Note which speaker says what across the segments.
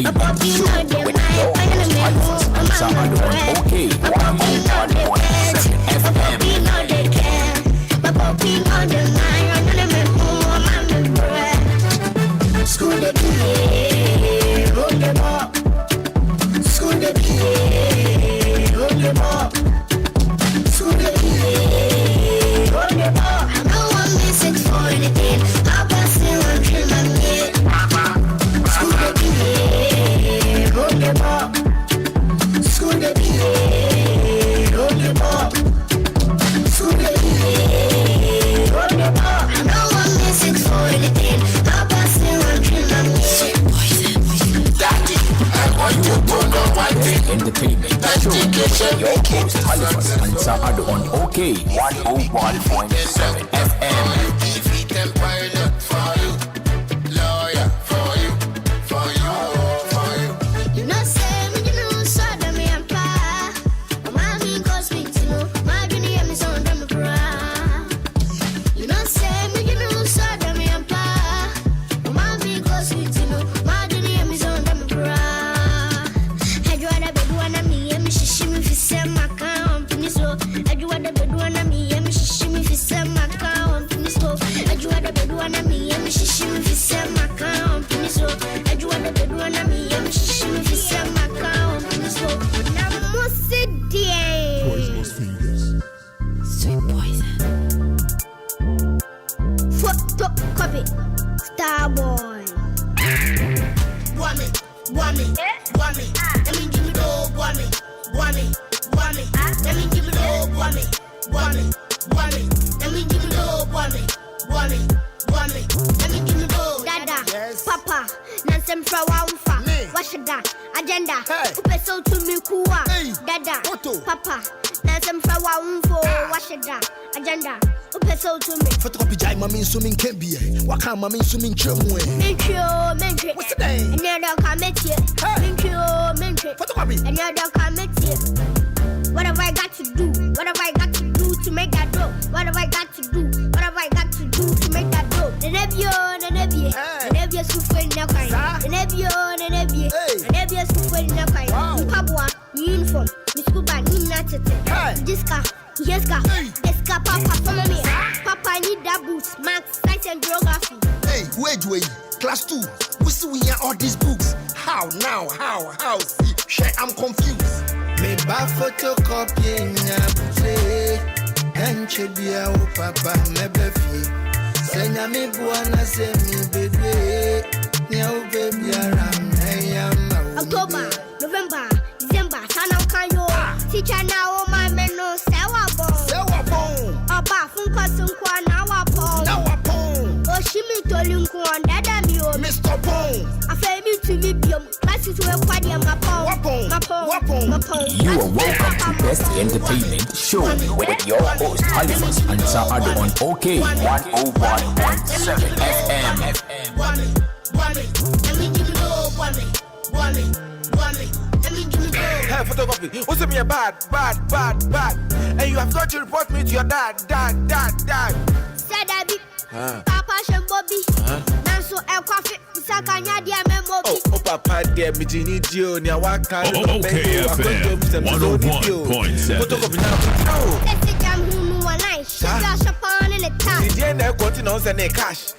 Speaker 1: entertainment show with your host Halifax Ansah-Addo on OK 101.7 FM.
Speaker 2: School the PA, hold them up. School the PA, hold them up. School the PA, hold them up. I know I'm missing for anything. I'll pass it on to my kid. School the PA, hold them up. School the PA, hold them up. School the PA, hold them up. I know I'm missing for anything. I'll pass it on to my kid. Daddy, I want to go no one thing.
Speaker 1: Entertainment show with your host Halifax Ansah-Addo on OK 101.7 FM.
Speaker 3: Defeat them pilot for you, lawyer for you, for you, for you.
Speaker 2: You know, say me, you know, so that me and pa. My me cause me to know. My beauty and me so damn proud. You know, say me, you know, so that me and pa. My me cause me to know. My beauty and me so damn proud. Had you ever been one of me? And me she me fi send my company so. Had you ever been one of me? And me she me fi send my company so. Had you ever been one of me? And me she me fi send my company so. Had you ever been one of me? And me she me fi send my company so. Now must sit there.
Speaker 4: Poisonous fingers.
Speaker 2: Sweet poison. Photocopy. Starboy.
Speaker 3: Want it, want it, want it. Let me give me the want it, want it, want it. Let me give me the want it, want it, want it. Let me give me the want it, want it, want it. Let me give me the
Speaker 2: Dada,
Speaker 3: Yes.
Speaker 2: Papa, Nansem Frawa Umfa,
Speaker 3: Me.
Speaker 2: Washada, Agenda,
Speaker 3: Hey.
Speaker 2: Upeso to me Kua,
Speaker 3: Hey.
Speaker 2: Dada,
Speaker 3: Otto.
Speaker 2: Papa, Nansem Frawa Umfo, Washada, Agenda, Upeso to me.
Speaker 5: Photocopy jai mami swimming can be waka mami swimming chemwe.
Speaker 2: Mentrio,
Speaker 5: What's the name?
Speaker 2: and you're the committee.
Speaker 5: Hey.
Speaker 2: Mentrio,
Speaker 5: Photocopy.
Speaker 2: and you're the committee. What have I got to do? What have I got to do to make that dough? What have I got to do? What have I got to do to make that dough? The Nebio, Sufu in Nakai. The Nebio,
Speaker 5: Hey.
Speaker 2: Sufu in Nakai.
Speaker 5: Wow.
Speaker 2: Pabua, uniform, Miss Kuba, Ninatete.
Speaker 5: Hey.
Speaker 2: Disca, Yeska,
Speaker 5: Hey.
Speaker 2: Esca, Papa, follow me. Papa, I need that boots, math, science, and geography.
Speaker 5: Hey, wait. Class 2. We see we hear all these books. How now? How? See, share, I'm confused.
Speaker 6: Me ba photocopy nyabuse enche bia o papa mebefi senya mi buana se mi bebe nya o baby aram eyama
Speaker 2: October, November, December, Sana Kayo. Teacher now, my men no sewa bon.
Speaker 5: Sewa bon.
Speaker 2: Oba, Funka Sunkwa, now upon.
Speaker 5: Now upon.
Speaker 2: Oshimi Tolinku on Dada Mio.
Speaker 5: Mr. Pong.
Speaker 2: I feel me to me, classes to a party and my
Speaker 5: Wapon.
Speaker 1: You are welcome to Best Entertainment Show with your host Halifax Ansah-Addo on OK 101.7 FM.
Speaker 3: want it, want it. Let me give me the want it, want it, want it. Let me give me the.
Speaker 7: Hey, photocopy. What's me a bad. And you have got to report me to your dad.
Speaker 2: Said I be Papa Shambobi. Nanso El Coffee, Sakanya, dear Memobi.
Speaker 7: Oh, papa, dear, me Dio, near Waka.
Speaker 4: OK FM 101.7.
Speaker 7: Photocopy now.
Speaker 2: Let's sit down who knew one night. Flash upon in the town.
Speaker 7: The end there continues and cash.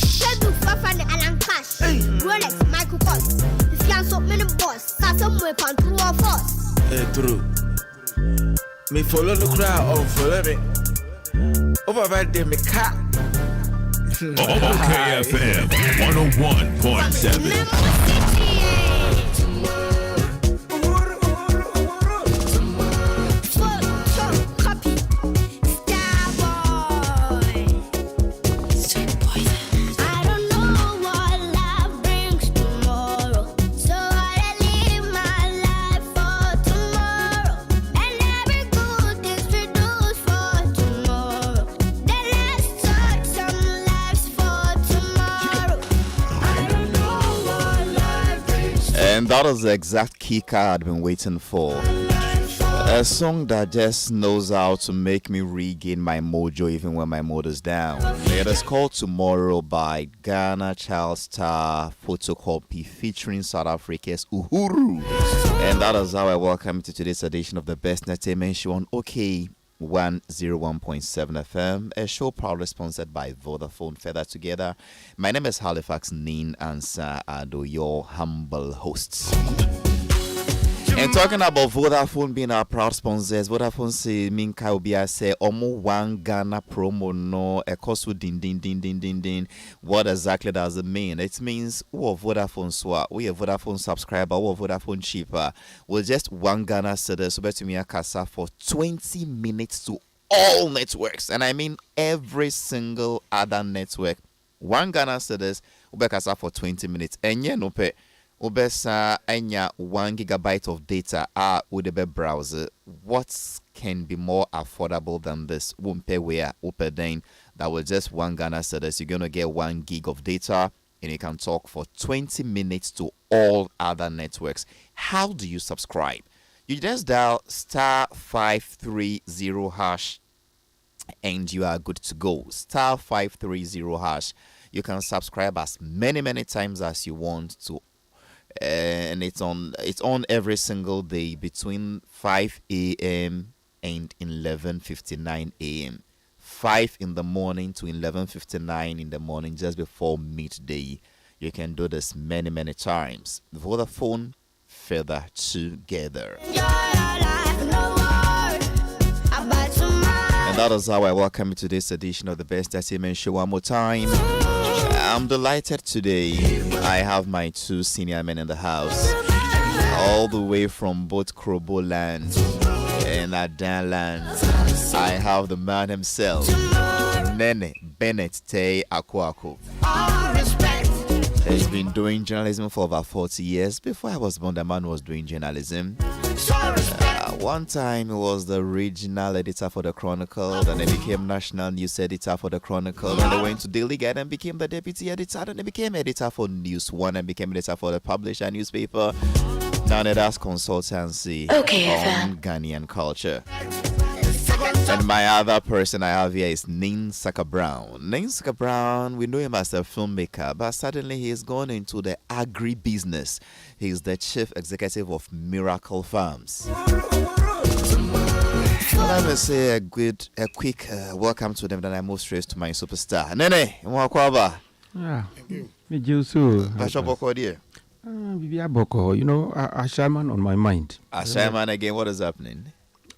Speaker 2: Shedu Fafan Alan Cash. Rolex, Michael Kors. If you are so many boss, some weapon through or force.
Speaker 7: True. Me follow the crowd or follow me. Over there, me cat.
Speaker 4: OK FM 101.7.
Speaker 8: And that is the exact key card I've been waiting for. A song that just knows how to make me regain my mojo even when my mood is down. It is called Tomorrow by Ghana Child Star Photocopy featuring South Africa's Uhuru. And that is how I welcome you to today's edition of the Best Entertainment Show on OK 101.7 FM, a show proudly sponsored by Vodafone. Further together, my name is Halifax Ansah-Addo, your humble host. And talking about Vodafone being our proud sponsors, Vodafone say Minka Obia say Omo one Ghana promo no ekosu din. What exactly does it mean? It means we Vodafone swap, we a Vodafone subscriber, we Vodafone cheaper. With just one Ghana cedis, so better me a casa for 20 minutes to all networks, and I mean every single other network. One Ghana cedis, we casa for 20 minutes, and yeah no pay. Ubesa anya 1 gigabyte of data with the browser. What can be more affordable than this? Wumpe where upedane that was just 1 Ghana cedis. You're gonna get 1 gig of data and you can talk for 20 minutes to all other networks. How do you subscribe? You just dial *530 hash and you are good to go. *530 hash. You can subscribe as many times as you want to. And it's on every single day between 5 a.m. and 11:59 a.m. 5 in the morning to 11:59 in the morning, just before midday. You can do this many times. Vodafone, further together. And that is how I welcome you to this edition of the Best Entertainment Show one more time. I'm delighted today. I have my 2 senior men in the house, all the way from both Krobo land and Adan land. I have the man himself, Nene Bennett Tay Akwaku. He's been doing journalism for about 40 years. Before I was born, the man was doing journalism. One time he was the regional editor for the Chronicle, then he became national news editor for the Chronicle, then they went to Daily Guide and became the deputy editor, then he became editor for News One and became editor for the publisher newspaper. Now he does consultancy on Ghanaian culture. And my other person I have here is Ninsaka Brown. Ninsaka Brown, we know him as a filmmaker, but suddenly he has gone into the agri-business. He is the chief executive of Miracle Farms. Let me say a quick welcome to them, then I move straight to my superstar. Nene, Mwakwaba.
Speaker 9: Yeah, me Jusu.
Speaker 8: Bishop Boko, dear.
Speaker 9: Bibia Boko, you know, a shaman on my mind.
Speaker 8: A shaman again, what is happening?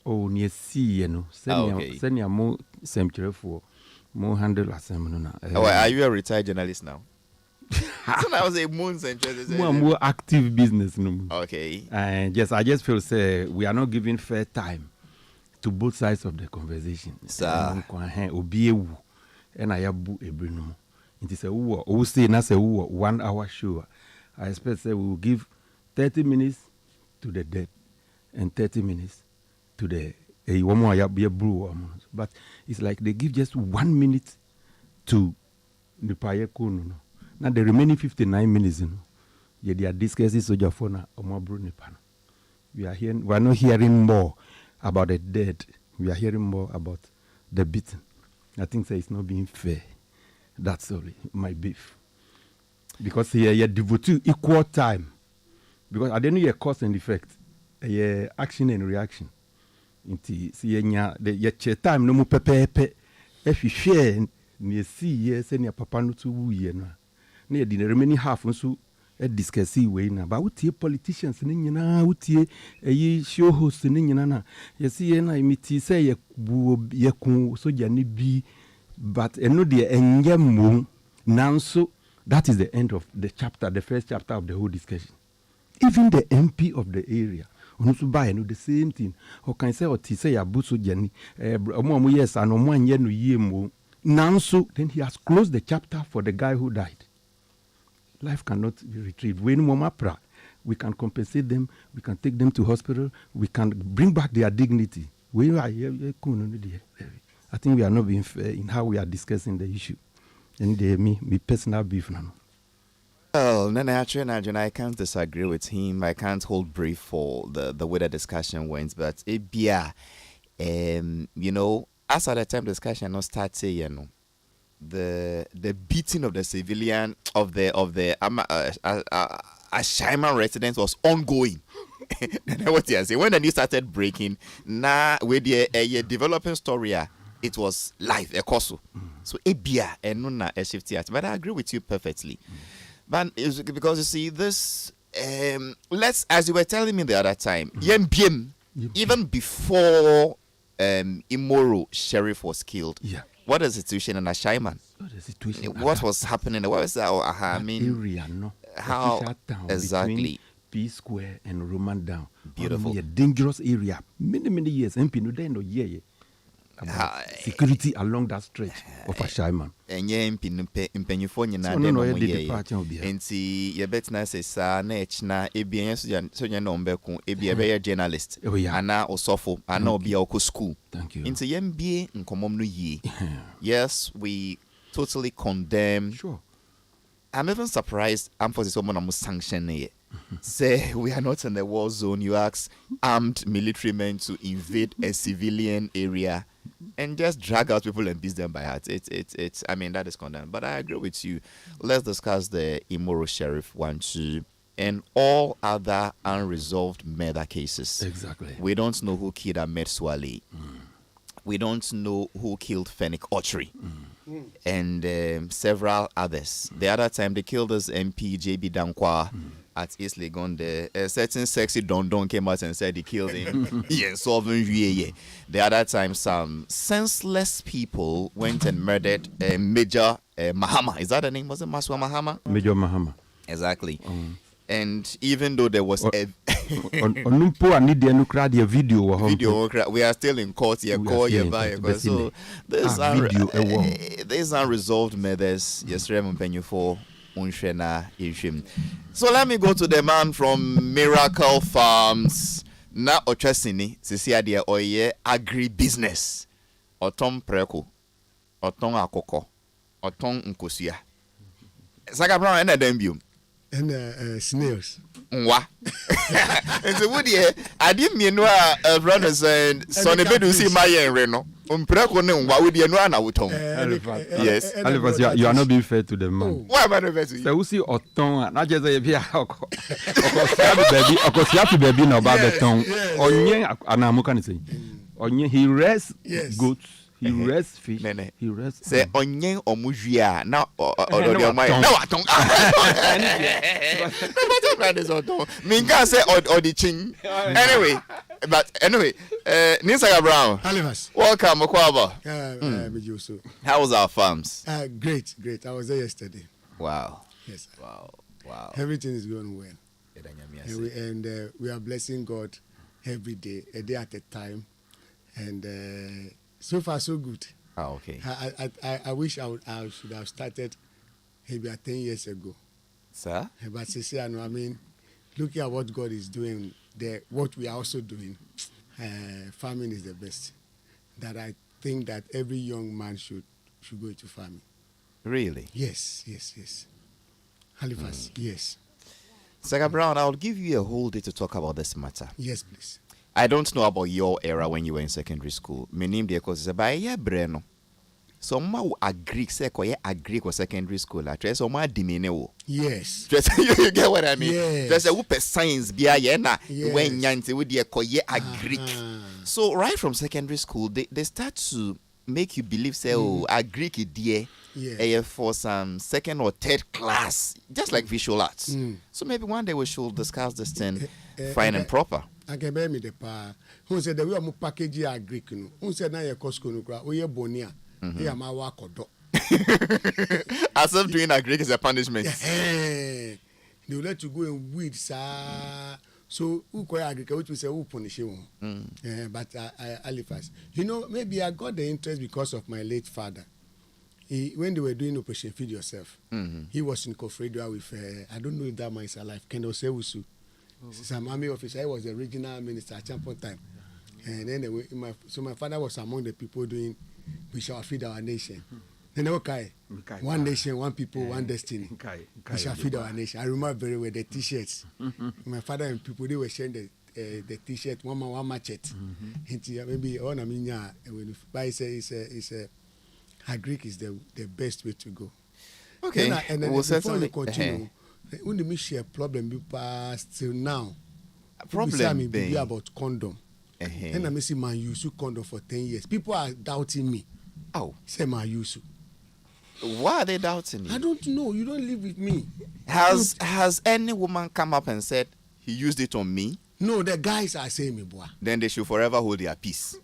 Speaker 9: Oh, near sea, you know. Send your more semtrefo, more handle as
Speaker 8: are you a retired journalist now? So I was a moon
Speaker 9: more active business. No?
Speaker 8: Okay.
Speaker 9: And I just feel say we are not giving fair time to both sides of the conversation.
Speaker 8: Sir.
Speaker 9: And I have a bruno. It is a who say na say 1 hour show. I expect say we will give 30 minutes to the dead and 30 minutes to the but it's like they give just 1 minute to the Payekono. Now the remaining 59 minutes, they are discussing soldier phone or we are not hearing more about the dead. We are hearing more about the beaten. I think that it's not being fair. That's all my beef. Because here you devote equal time. Because I don't know your cause and effect, action and reaction. Inti si the time no mu pepepe if you share ne see yes and your papa no to wu ye na na the remaining half nso discuss we na ba wutie politicians ne nyina wutie show host ne nyina na ye see na imiti say ye bu ye kun soja ne bi but eno de enye mum nanso that is the end of the chapter, the first chapter of the whole discussion. Even the MP of the area the same thing. How can I say what he say abuso jani? Yes, and now so then he has closed the chapter for the guy who died. Life cannot be retrieved. We can compensate them. We can take them to hospital. We can bring back their dignity. I think we are not being fair in how we are discussing the issue. And me personal beef now.
Speaker 8: Well, Nana Ajun, I can't disagree with him. I can't hold brief for the way the discussion went, but you know, as at the time discussion not started, you know, the beating of the civilian of the Ashaiman residents was ongoing. What you say when the news started breaking, now with the developing story, it was live, a coso. So ebia and nona a shifty at. But I agree with you perfectly. But it's because you see this. Let's, as you were telling me the other time, even before Imoro Sheriff was killed.
Speaker 9: Yeah.
Speaker 8: What is the situation in Ashaiman? What was happening? What was that? I mean,
Speaker 9: area, no.
Speaker 8: how exactly?
Speaker 9: P Square and Roman Down.
Speaker 8: Beautiful.
Speaker 9: A dangerous area. Many years. MP no day no year. Security along that stretch of Ashaiman.
Speaker 8: And ye impenyufo nyina
Speaker 9: no
Speaker 8: departure enti ye betina se sa na echna ebien so nya no mbeku ebie be journalist ana osofo ana obi a school.
Speaker 9: Thank you.
Speaker 8: Enti ye mbie nkomom no ye. Yes, we totally condemn.
Speaker 9: Sure.
Speaker 8: I'm even surprised for someone I'm sanctioning. Say we are not in the war zone. You ask armed military men to invade a civilian area and just drag out people and beat them by heart. It's I mean, that is condemned. But I agree with you. Let's discuss the Imoro Sheriff 1-2 and all other unresolved murder cases.
Speaker 9: Exactly.
Speaker 8: We don't know who killed Ahmed Swale. We don't know who killed Fenwick Autry. And several others. The other time they killed us MP JB Dankwa at East Legon. A certain sexy Don came out and said he killed him. The other time some senseless people went and murdered Major Mahama. Is that the name? Was it Maswa Mahama?
Speaker 9: Major Mahama.
Speaker 8: Exactly. And even though there was a video, we are still in court here. So there's unresolved murders. Yes, for so let me go to the man from Miracle Farms. Na Ochesini, Sisia dia oye agri business. Otom preko, otom akoko, otom nkosia. Saka brown ena dembium.
Speaker 5: And snails.
Speaker 8: What? And so, would you? I didn't mean what brothers and son of Bedu see my reno. Umpreko, what would you know? I would yes,
Speaker 9: Halifax, you are not being fair to the man.
Speaker 8: Why am I not fair to you?
Speaker 9: So, we see Oton, not just a beer. Of course, you have to be no bad tongue. Onye, and I'm going to say, Onye, he rests goats. He rests fish. He rests.
Speaker 8: Say onyen omujia na my na waton. Minka say odichin. Anyway, Ninsaga Brown.
Speaker 5: Halifax.
Speaker 8: Welcome, Okwaba. How was our farms?
Speaker 5: Great. I was there yesterday.
Speaker 8: Wow.
Speaker 5: Yes.
Speaker 8: Wow.
Speaker 5: Everything is going well. And we are blessing God every day, a day at a time. And so far, so good.
Speaker 8: Okay.
Speaker 5: I wish I should have started maybe 10 years ago.
Speaker 8: Sir?
Speaker 5: But I mean, looking at what God is doing, what we are also doing, farming is the best. That I think that every young man should go into farming.
Speaker 8: Really?
Speaker 5: Yes. Halifax, yes.
Speaker 8: Sir Brown, I'll give you a whole day to talk about this matter.
Speaker 5: Yes, please.
Speaker 8: I don't know about your era when you were in secondary school. My name there cause by yeah breno. So ma agree say ko yeah agree ko secondary school. Actually, so ma dimine wo.
Speaker 5: Yes.
Speaker 8: Just you get what I mean?
Speaker 5: Yes.
Speaker 8: Just a whoop science bia yeah na when nyanti we there ko yeah agree. So right from secondary school, they start to make you believe say agree dear. Yeah. For some second or third class, just like visual arts. So maybe one day we should discuss this thing fine and proper.
Speaker 5: I can bear me the pa. Who said that we are more package Greek? Who said now your Costco? We are Bonia. Here, my work or dog.
Speaker 8: As if doing a Greek is a punishment.
Speaker 5: They will let you go and weed, sir. So, who quite agriculture, which we say, who punish you? But Halifax, maybe I got the interest because of my late father. When they were doing Operation Feed Yourself, he was in Kofredia with, I don't know if that man is alive, Kendall Sewusu. Some army officer. I was the regional minister at some time. And anyway, my father was among the people doing We Shall Feed Our Nation. Then okay. One nation, one people, one destiny. We shall feed our nation. I remember very well the T-shirts. My father and people they were sharing the T-shirt, one machete. Maybe all I mean, but it's a Greek is the best way to go.
Speaker 8: Okay,
Speaker 5: and then before you continue, when we share problem be past till now.
Speaker 8: Problem
Speaker 5: be about condom. And I see my use condom for 10 years. People are doubting me.
Speaker 8: Oh,
Speaker 5: say my use.
Speaker 8: Why are they doubting you?
Speaker 5: I don't know. You don't live with me.
Speaker 8: Has any woman come up and said he used it on me?
Speaker 5: No, the guys are saying me, boy.
Speaker 8: Then they should forever hold their peace.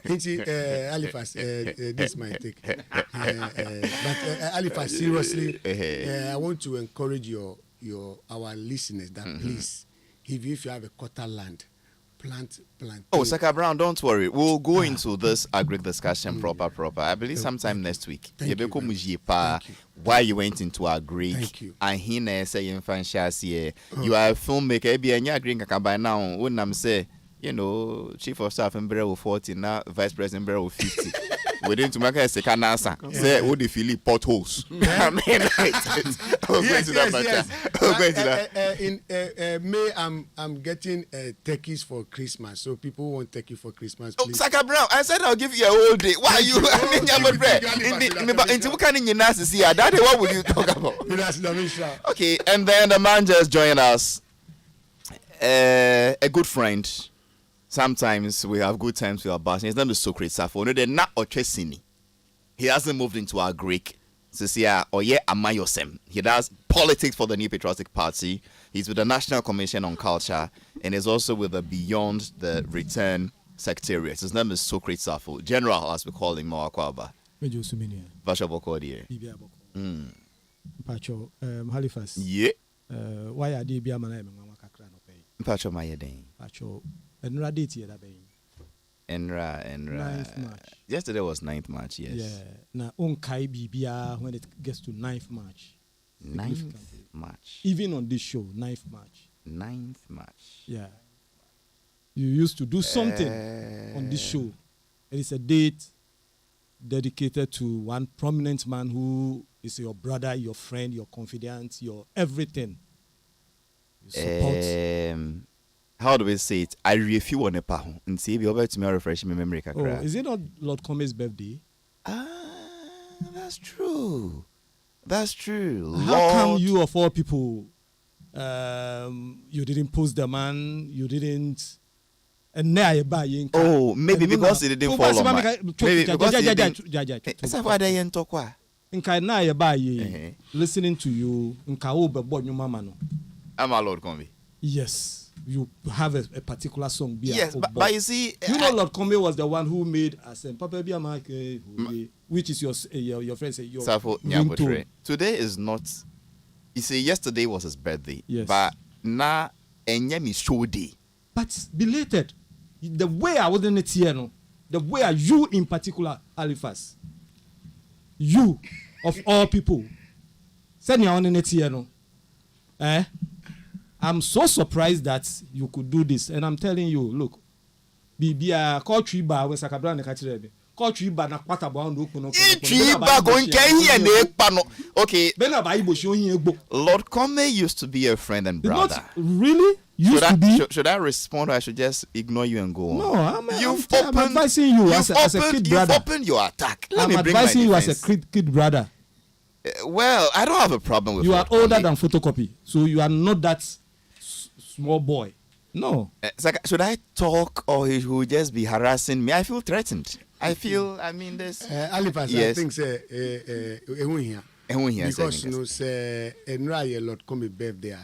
Speaker 5: Halifax, this might take. But Halifax, seriously, I want to encourage our listeners that please, if you have a quarter land, plant.
Speaker 8: Oh, Saka Brown, don't worry. We'll go into this agric discussion proper. I believe sometime next week.
Speaker 5: Thank you.
Speaker 8: Why you went into agric?
Speaker 5: Thank you.
Speaker 8: And he say you are a filmmaker. Be any agric by now. When I'm say, chief of staff in Bureau 40 now, vice president Bureau 50. We didn't make a second answer. Say, what do you feel potholes? I mean,
Speaker 5: in May, I'm getting turkeys for Christmas. So people want turkey for Christmas. Please.
Speaker 8: Saka Brown, I said I'll give you a whole day. Why are you? I mean, I'm a bread. What would you talk about? Okay, and then the man just joined us. A good friend. Sometimes we have good times with our boss. His name is Socrates Safo. No, they're not Ochesini. He hasn't moved into our Greek. Amayosem. He does politics for the New Patriotic Party. He's with the National Commission on Culture and is also with the Beyond the Return Secretariat. His name is Socrates Safo. General, as we call him, Moakwaba.
Speaker 10: Pacho, Halifax.
Speaker 8: Yeah.
Speaker 10: Why are they be a man?
Speaker 8: Pacho Mayedin.
Speaker 10: Pacho. Enra date here,
Speaker 8: Enra.
Speaker 10: 9th March.
Speaker 8: Yesterday was 9th March, yes.
Speaker 10: Yeah. Now, Kai Bibia when it gets to 9th March.
Speaker 8: 9th March.
Speaker 10: Even on this show, 9th March.
Speaker 8: 9th March.
Speaker 10: Yeah. You used to do something on this show. It is a date dedicated to one prominent man who is your brother, your friend, your confidant, your everything. You support.
Speaker 8: How do we say it? I review on a paho and see if you're about to refresh my memory.
Speaker 10: Oh, is it not Lord Come's birthday?
Speaker 8: That's true.
Speaker 10: How come you of all people, you didn't post the man, you didn't, and now you buy in.
Speaker 8: Oh, maybe because it didn't follow. Maybe because it didn't.
Speaker 10: Listening to you,
Speaker 8: I'm a Lord Combe.
Speaker 10: Yes. You have a particular song.
Speaker 8: Yes, but you see,
Speaker 10: Lord Combe was the one who made us Papa which is your friend say your ringtone.
Speaker 8: Today is not. You see, yesterday was his birthday.
Speaker 10: Yes,
Speaker 8: but now Enyemi show day.
Speaker 10: But belated, the way I wasn't it here, no, the way you in particular, Halifax, you of all people, send your own in it here, no, I'm so surprised that you could do this, and I'm telling you, look, be a call tree bar when Sakabra and Katirebe. Call tree bar na kwata ba ndo kuno.
Speaker 8: Tree bar going here ne pano. Okay. Lord Combe used to be a friend and brother.
Speaker 10: Not really?
Speaker 8: Should I respond or I should just ignore you and go on?
Speaker 10: No, I'm advising you as a kid brother.
Speaker 8: You've opened your attack.
Speaker 10: I'm advising you as a kid brother.
Speaker 8: Well, I don't have a problem with
Speaker 10: you. You are older than photocopy, so you are not that small boy. No.
Speaker 8: Should I talk or he will just be harassing me? I feel threatened. I mean this.
Speaker 5: Halifax, yes. I think say because no say Enra Lord Combe birthday.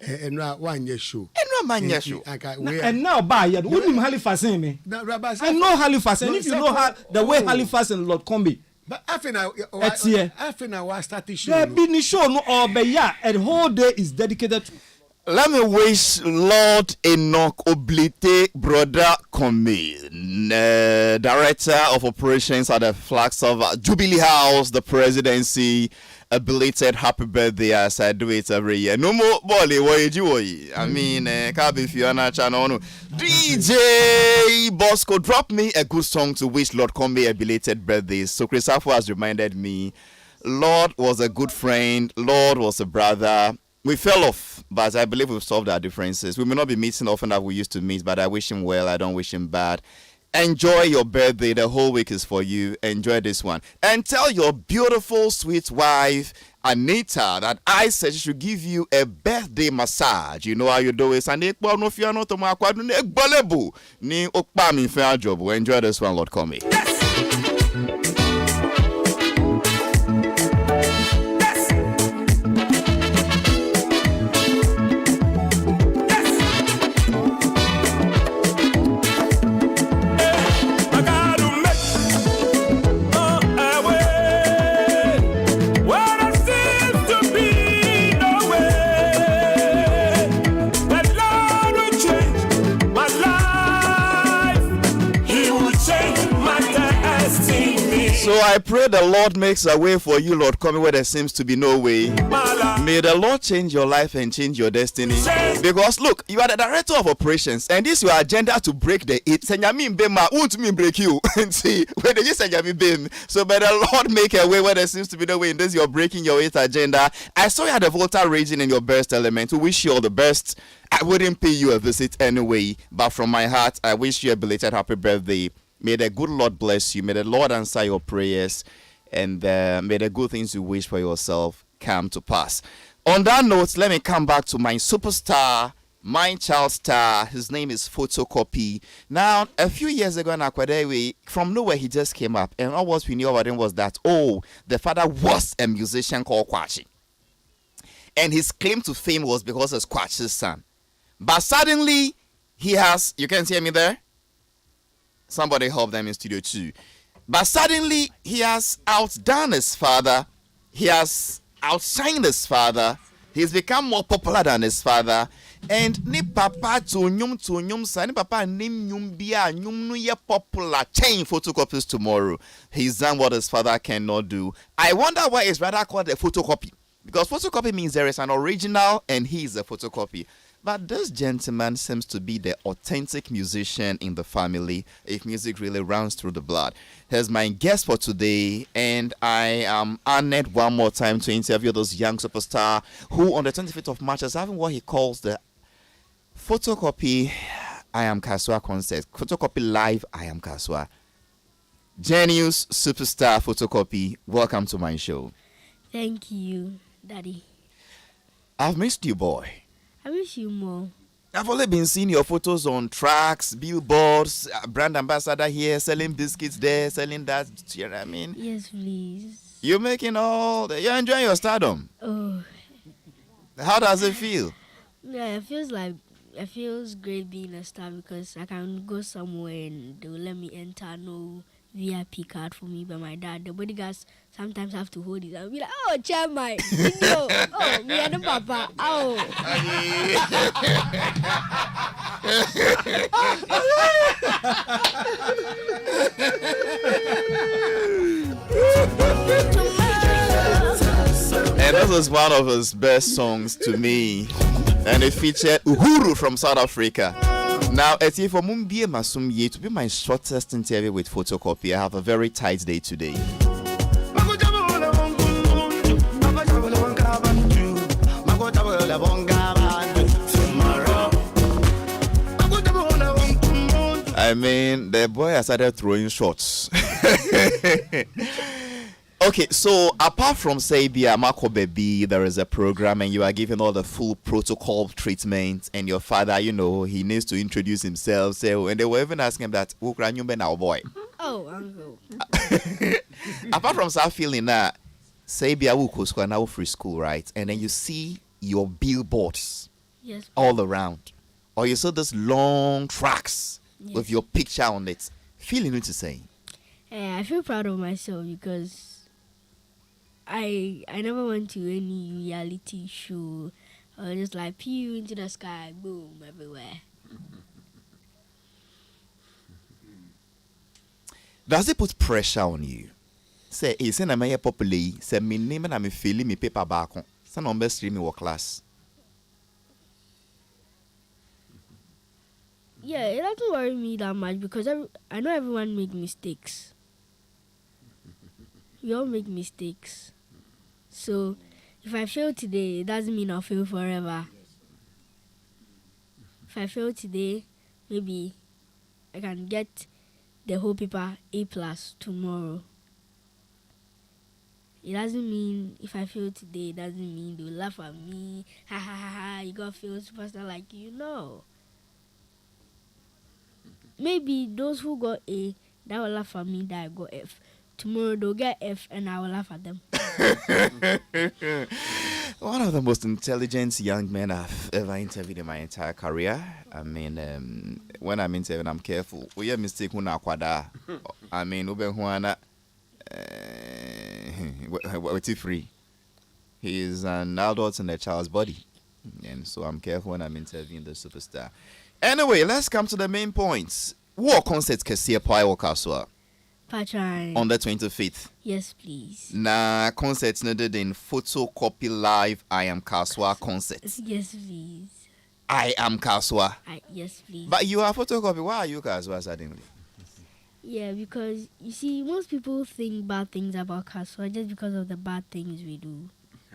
Speaker 5: Enra 1 year show.
Speaker 8: Enra man year show.
Speaker 10: And now by you wouldn't Halifax me. I know Halifax, and if you know the way Halifax and Lord Combe.
Speaker 5: But I think I started show.
Speaker 10: There be no show no or be and the whole day is dedicated to
Speaker 8: Let me wish Lord Enoch Oblite Brother Kome, Director of Operations at the Halifax Jubilee House, the Presidency, a belated happy birthday as I do it every year. No more Bolly, I mean, Kabi Fiona Channel. DJ Bosco, drop me a good song to wish Lord Kome a belated birthday. So Chris Afo has reminded me, Lord was a good friend, Lord was a brother. We fell off, but I believe we've solved our differences. We may not be meeting often as we used to meet, but I wish him well. I don't wish him bad. Enjoy your birthday. The whole week is for you. Enjoy this one. And tell your beautiful, sweet wife, Anita, that I said she should give you a birthday massage. You know how you do it. Enjoy this one, Lord Call Me. So I pray the Lord makes a way for you, Lord, coming where there seems to be no way. May the Lord change your life and change your destiny. Because look, you are the director of operations, and this is your agenda to break the eight. Senyamin Bema won't mean break you. And see, where you Senyamin Bim. So may the Lord make a way where there seems to be no way. In this, you're breaking your eight agenda. I saw you had a Volta raging in your best element. We wish you all the best. I wouldn't pay you a visit anyway, but from my heart, I wish you a belated happy birthday. May the good Lord bless you. May the Lord answer your prayers. And may the good things you wish for yourself come to pass. On that note, let me come back to my superstar, my child star. His name is Photocopy. Now, a few years ago in Akwadewe, from nowhere he just came up. And all what we knew about him was that, the father was a musician called Kwachi. And his claim to fame was because of Kwachi's son. But suddenly, he has, you can see me there? Somebody help them in studio too. But suddenly, he has outdone his father. He has outshined his father. He's become more popular than his father. And ni papa to nyum sa ni papa nim nyum bia nyum no ye popular chain photocopies tomorrow. He's done what his father cannot do. I wonder why it's rather called a photocopy. Because photocopy means there is an original and he is a photocopy. But this gentleman seems to be the authentic musician in the family, if music really runs through the blood. Here's my guest for today, and I am honored one more time to interview this young superstar who on the 25th of March is having what he calls the Photocopy I Am Kaswa concert. Photocopy Live I Am Kaswa. Genius superstar Photocopy, welcome to my show.
Speaker 11: Thank you, Daddy.
Speaker 8: I've missed you, boy.
Speaker 11: I wish you more.
Speaker 8: I've only been seeing your photos on tracks, billboards, brand ambassador here, selling biscuits there, selling that. You know what I mean?
Speaker 11: Yes, please.
Speaker 8: You're making you're enjoying your stardom.
Speaker 11: Oh.
Speaker 8: How does it feel?
Speaker 11: Yeah, it feels great being a star because I can go somewhere and they'll let me enter. No VIP card for me by my dad. The bodyguards sometimes have to hold it and be like, oh, chairman, no, oh, me and the papa, oh.
Speaker 8: And this is one of his best songs to me. And it featured Uhuru from South Africa. Now, Eti for Mumbie Masumye, to be my shortest interview with Photocopy, I have a very tight day today. I mean, the boy has started throwing shots. Okay, so apart from Sabia Marco Baby, there is a program and you are given all the full protocol treatment. And your father, he needs to introduce himself. So, and they were even asking him that, who can you be now, boy?
Speaker 11: Oh, uncle.
Speaker 8: Apart from that feeling that Sabia will go now free school, right? And then you see your billboards all around. Or you saw those long tracks with your picture on it. Feeling what to say?
Speaker 11: I feel proud of myself because I never went to any reality show. or just like pew into the sky, boom, everywhere.
Speaker 8: Does it put pressure on you? Say, is in a mayor popular, say me name and I'm feeling me paper back on. Some number streaming work class.
Speaker 11: Yeah, it doesn't worry me that much because I know everyone make mistakes. We all make mistakes. So if I fail today, it doesn't mean I'll fail forever. If I fail today, maybe I can get the whole paper A+ tomorrow. It doesn't mean if I fail today, it doesn't mean they'll laugh at me. Ha ha ha ha, you got fail superstar like you know. Maybe those who got A, that will laugh at me that I got F. Tomorrow they'll get F and I will laugh at them.
Speaker 8: One of the most intelligent young men I've ever interviewed in my entire career. I mean, when I'm interviewing, I'm careful. We have mistake when I mean, what's free? He is an adult in a child's body, and so I'm careful when I'm interviewing the superstar. Anyway, let's come to the main points. What concert Kesia Pai Wakaswa?
Speaker 11: Patron.
Speaker 8: On the 25th.
Speaker 11: Yes, please.
Speaker 8: Na concert needed in photocopy live I Am Kaswa concert.
Speaker 11: Yes, please.
Speaker 8: I Am Kaswa.
Speaker 11: Yes, please.
Speaker 8: But you are photocopy. Why are you Kaswa suddenly?
Speaker 11: Yeah, because you see, most people think bad things about Kaswa just because of the bad things we do.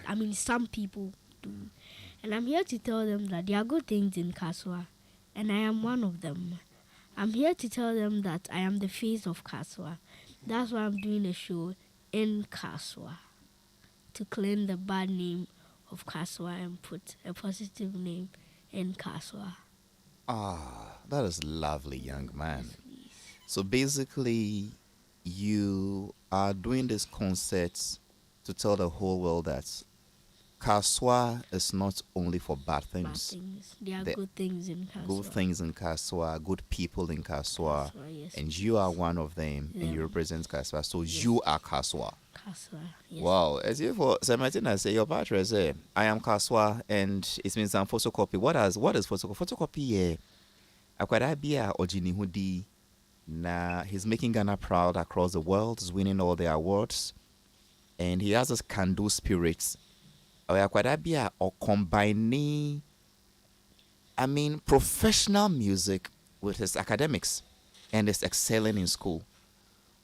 Speaker 11: I mean, some people do. And I'm here to tell them that there are good things in Kaswa, and I am one of them. I'm here to tell them that I am the face of Kaswa. That's why I'm doing a show in Kaswa, to clean the bad name of Kaswa and put a positive name in Kaswa.
Speaker 8: Ah, that is lovely, young man. So basically, you are doing this concert to tell the whole world that Kaswa is not only for bad things.
Speaker 11: Bad things. There are good things in Kaswa.
Speaker 8: Good things in Kaswa, good people in Kaswa.
Speaker 11: Yes,
Speaker 8: and you are one of them, and you represent Kaswa. So you are Kaswa.
Speaker 11: Kaswa, yes.
Speaker 8: Wow. As if for Samatina say, your patron say, I am Kaswa, and it means I'm photocopy. What is photocopy? Photocopy, Akwadabia Ojini Hudi. Nah, he's making Ghana proud across the world. He's winning all the awards. And he has this can-do spirits. Or combining, I mean, professional music with his academics and his excelling in school.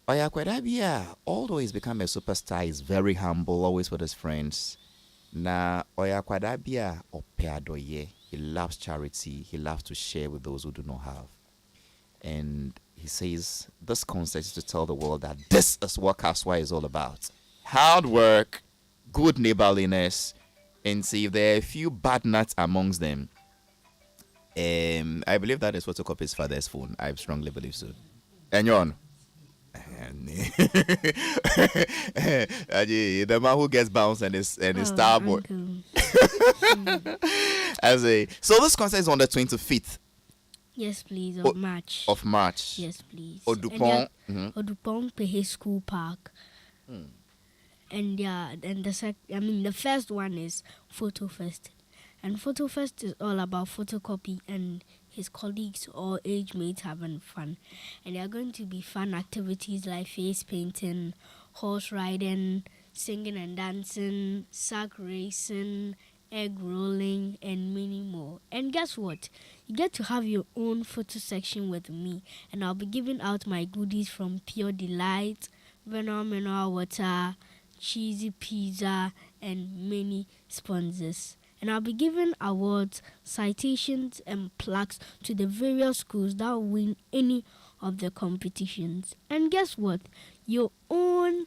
Speaker 8: Although he's become a superstar, he's very humble, always with his friends. Na Oyakwadabia Opeadoye, he loves charity, he loves to share with those who do not have. And he says this concert is to tell the world that this is what Kaswa is all about. Hard work, good neighborliness, and see if there are a few bad nuts amongst them. I believe that is photocopy's father's phone. I strongly believe so. And you're on. The man who gets bounced and is starboard. So this concert is on the 25th.
Speaker 11: Yes, please, of March.
Speaker 8: Of March.
Speaker 11: Yes, please.
Speaker 8: Odupon.
Speaker 11: Odupon Pehe School Park. And the first one is Photo Fest. And Photo Fest is all about photocopy and his colleagues or age mates having fun. And there are going to be fun activities like face painting, horse riding, singing and dancing, sack racing, egg rolling, and many more. And guess what? You get to have your own photo section with me, and I'll be giving out my goodies from Pure Delight, Venom Mineral Water, Cheesy Pizza, and many sponsors. And I'll be giving awards, citations, and plaques to the various schools that win any of the competitions. And guess what? Your own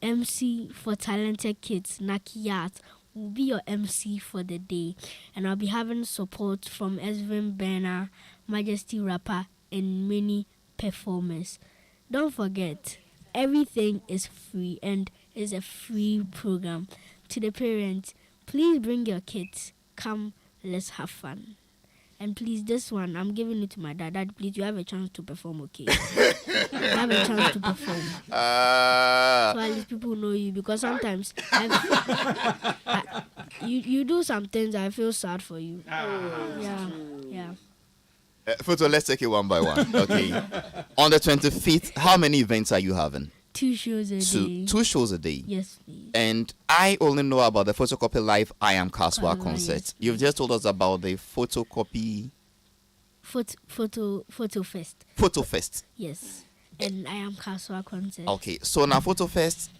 Speaker 11: MC for talented kids, Nakiyat, will be your MC for the day. And I'll be having support from Esvin Berner, Majesty Rapper, and many performers. Don't forget, everything is free and is a free program. To the parents, please bring your kids. Come, let's have fun. And please, this one, I'm giving it to my dad. Dad, please, you have a chance to perform, okay? You have a chance to perform. So at least people know you, because sometimes you do some things I feel sad for you. Yeah.
Speaker 8: Photo, let's take it one by one. Okay. On the 25th, how many events are you having?
Speaker 11: 2 shows a day.
Speaker 8: 2 shows a day.
Speaker 11: Yes, please.
Speaker 8: And I only know about the Photocopy Live I Am Kaswa concert.
Speaker 11: Yes.
Speaker 8: You've just told us about the Photocopy
Speaker 11: Photo fest.
Speaker 8: Photo Fest.
Speaker 11: Yes. And I Am Kaswa concert.
Speaker 8: Okay, so now Photo Fest,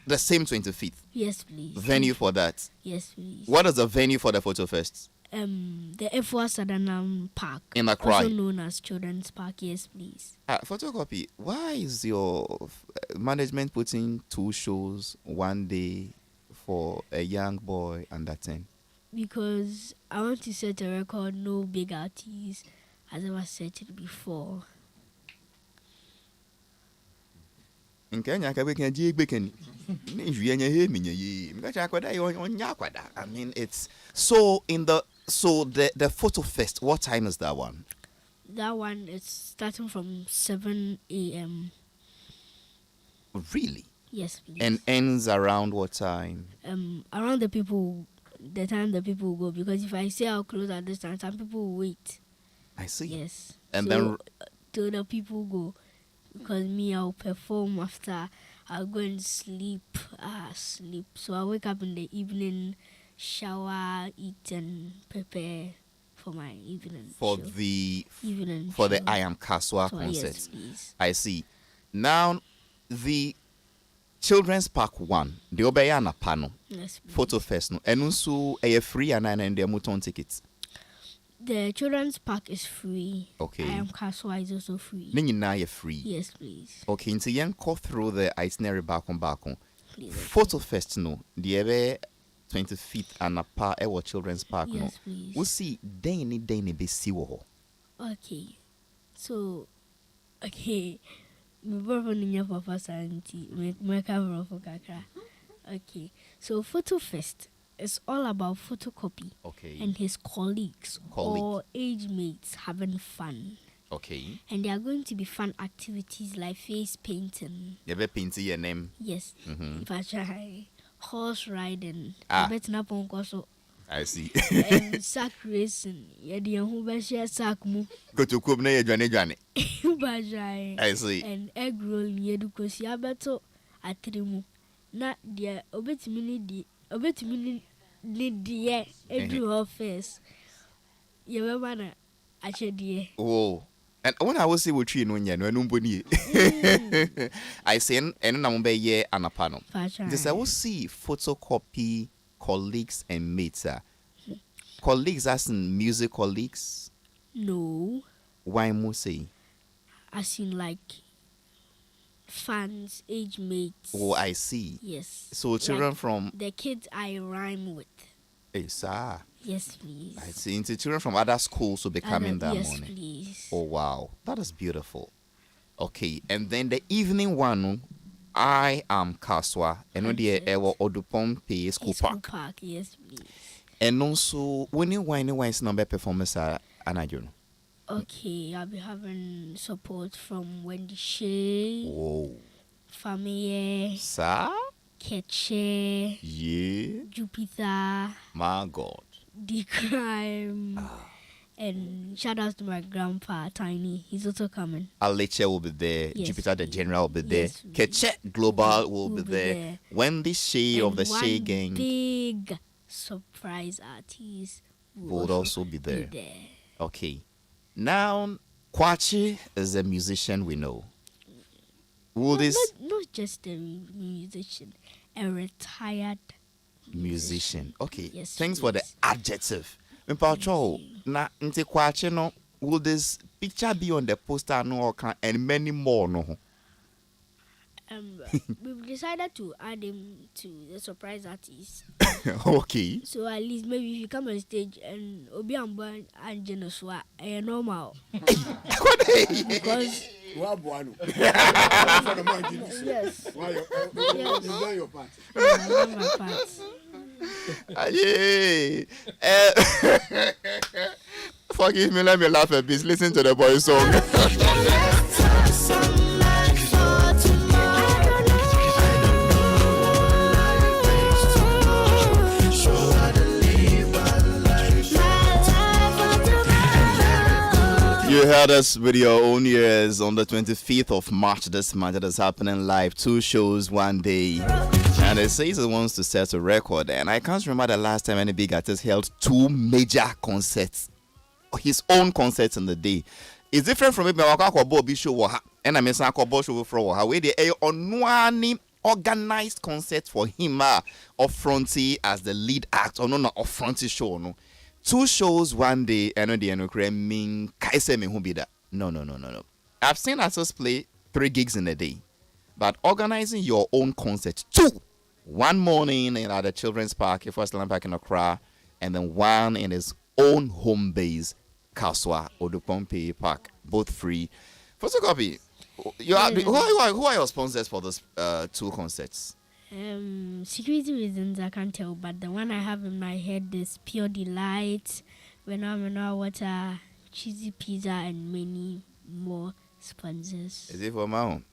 Speaker 8: the same 25th.
Speaker 11: Yes, please.
Speaker 8: Venue for that.
Speaker 11: Yes, please.
Speaker 8: What is the venue for the Photo Fest?
Speaker 11: The F1 Sadanam Park.
Speaker 8: In Accra.
Speaker 11: Also known as Children's Park. Yes, please.
Speaker 8: Photocopy, why is your management putting 2 shows one day for a young boy under 10?
Speaker 11: Because I want to set a record no big artist has ever set it before.
Speaker 8: In Kenya, I mean, it's so in the the Photo Fest. What time is that one?
Speaker 11: That one is starting from 7 a.m.
Speaker 8: Really?
Speaker 11: Yes, please.
Speaker 8: And ends around what time?
Speaker 11: Around the time the people will go. Because if I say I'll close at this time, some people will wait.
Speaker 8: I see.
Speaker 11: Yes.
Speaker 8: And
Speaker 11: so,
Speaker 8: then
Speaker 11: till the people go. Because me, I'll perform after. I'll go and sleep. So I wake up in the evening, shower, eat, and prepare for my evening
Speaker 8: for
Speaker 11: show.
Speaker 8: The
Speaker 11: evening
Speaker 8: for
Speaker 11: show.
Speaker 8: the I Am Kaswa
Speaker 11: So,
Speaker 8: concert.
Speaker 11: yes, please.
Speaker 8: I see. Now the Children's Park 1, the Obayana panel.
Speaker 11: Yes, please.
Speaker 8: Photo Fest no. And also a free and the Muton tickets.
Speaker 11: The Children's Park is free.
Speaker 8: Okay.
Speaker 11: I Am Kaswa is also free.
Speaker 8: Now you're free.
Speaker 11: Yes, please.
Speaker 8: Okay, into young call through the itinerary back on.
Speaker 11: Please.
Speaker 8: Photo Fest no. The 25th and a par our Children's Park no.
Speaker 11: Yes, please.
Speaker 8: We'll see Danny be see wo.
Speaker 11: Okay. So, okay. My boyfriend in your papa santi. My camera for kakra. Okay. So, Photo Fest is all about photocopy.
Speaker 8: Okay.
Speaker 11: And his colleagues or age mates having fun.
Speaker 8: Okay.
Speaker 11: And there are going to be fun activities like face painting.
Speaker 8: You ever paint your name?
Speaker 11: Yes. If I try horse riding.
Speaker 8: I see.
Speaker 11: And sack racing. Sack mu.
Speaker 8: Go to Kubne Johnny.
Speaker 11: I
Speaker 8: see.
Speaker 11: And egg roll yedukosi abeto atrimu. Na dia obetimi ni die edu office. Yebeba na achedie.
Speaker 8: Oh. And when I was say what you know, I say, and I'm be ye and a panel. This I will see photocopy colleagues and mates. Colleagues as in music colleagues?
Speaker 11: No.
Speaker 8: Why must say?
Speaker 11: As in like fans, age mates.
Speaker 8: Oh, I see.
Speaker 11: Yes.
Speaker 8: So children
Speaker 11: like
Speaker 8: from
Speaker 11: the kids I rhyme with.
Speaker 8: Hey, sir.
Speaker 11: Yes, please.
Speaker 8: I see. Into children from other schools will be coming that
Speaker 11: yes,
Speaker 8: morning.
Speaker 11: Yes, please.
Speaker 8: Oh, wow. That is beautiful. Okay. And then the evening one, I Am Kaswa. And on the Odupon Pay School Park.
Speaker 11: Yes, please.
Speaker 8: And also, when you wine number performance at Anajon.
Speaker 11: Okay, I'll be having support from Wendy Shea.
Speaker 8: Whoa.
Speaker 11: Famille.
Speaker 8: Sir?
Speaker 11: Ketche.
Speaker 8: Yeah.
Speaker 11: Jupiter.
Speaker 8: My God.
Speaker 11: The Crime. And shout out to my grandpa, Tiny. He's also coming.
Speaker 8: Aleche will be there.
Speaker 11: Yes,
Speaker 8: Jupiter the General will be there.
Speaker 11: Yes,
Speaker 8: Ketche Global will be there. Wendy Shea of the Shea Gang.
Speaker 11: Big surprise artist
Speaker 8: would also be there. Okay. Now, Kwachi is a musician we know. Will this
Speaker 11: not just a musician, a retired
Speaker 8: musician. Okay.
Speaker 11: Yes,
Speaker 8: thanks for the adjective. Na nti Kwachi no, will this picture be on the poster no and many more no?
Speaker 11: We've decided to add him to the surprise artist.
Speaker 8: Okay.
Speaker 11: So at least maybe if you come on stage and Obi Ambo and Genoswa, normal. Because yes.
Speaker 5: Yes. Enjoy your part.
Speaker 11: My part.
Speaker 8: Yeah. Forgive me, let me laugh a bit. Listen to the boy's song.
Speaker 6: Show
Speaker 8: You heard us with your own ears on the 25th of March this month. It is happening live. 2 shows, 1 day. And it says it wants to set a record. And I can't remember the last time any big artist held 2 major concerts. His own concerts in the day. It's different from maybe Bobby show and I miss Uncle show for how we the on one organized concert for him of Fronty as the lead act or no of Fronty show no. 2 shows 1 day and the end mean kaise me who be that. No. I've seen artists play 3 gigs in a day. But organizing your own concert 2. 1 morning at the Children's Park, First Land Park in Accra, and then 1 in his own home base, Kaswa or the Pompey Park, both free. Photocopy. Who are your sponsors for those 2 concerts?
Speaker 11: Security reasons I can't tell, but the one I have in my head is Pure Delight, Phenomenal Water, Cheesy Pizza, and many more sponsors.
Speaker 8: Is it for my own?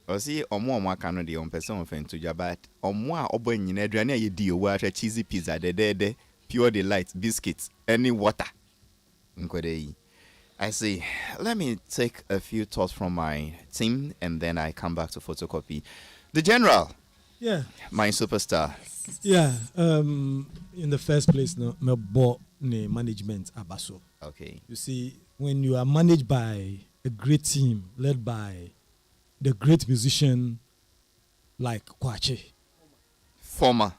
Speaker 8: I see omo can de on person offend to Jabat. Omo obo nyina aduane ye di owo ahwe cheesy pizza de Pure Delight biscuits any water. I see. Let me take a few thoughts from my team and then I come back to photocopy. The General.
Speaker 10: Yeah.
Speaker 8: My superstar.
Speaker 10: Yeah. In the first place, no, my board management abaso.
Speaker 8: Okay.
Speaker 10: You see, when you are managed by a great team led by the great musician like Kwache.
Speaker 8: Former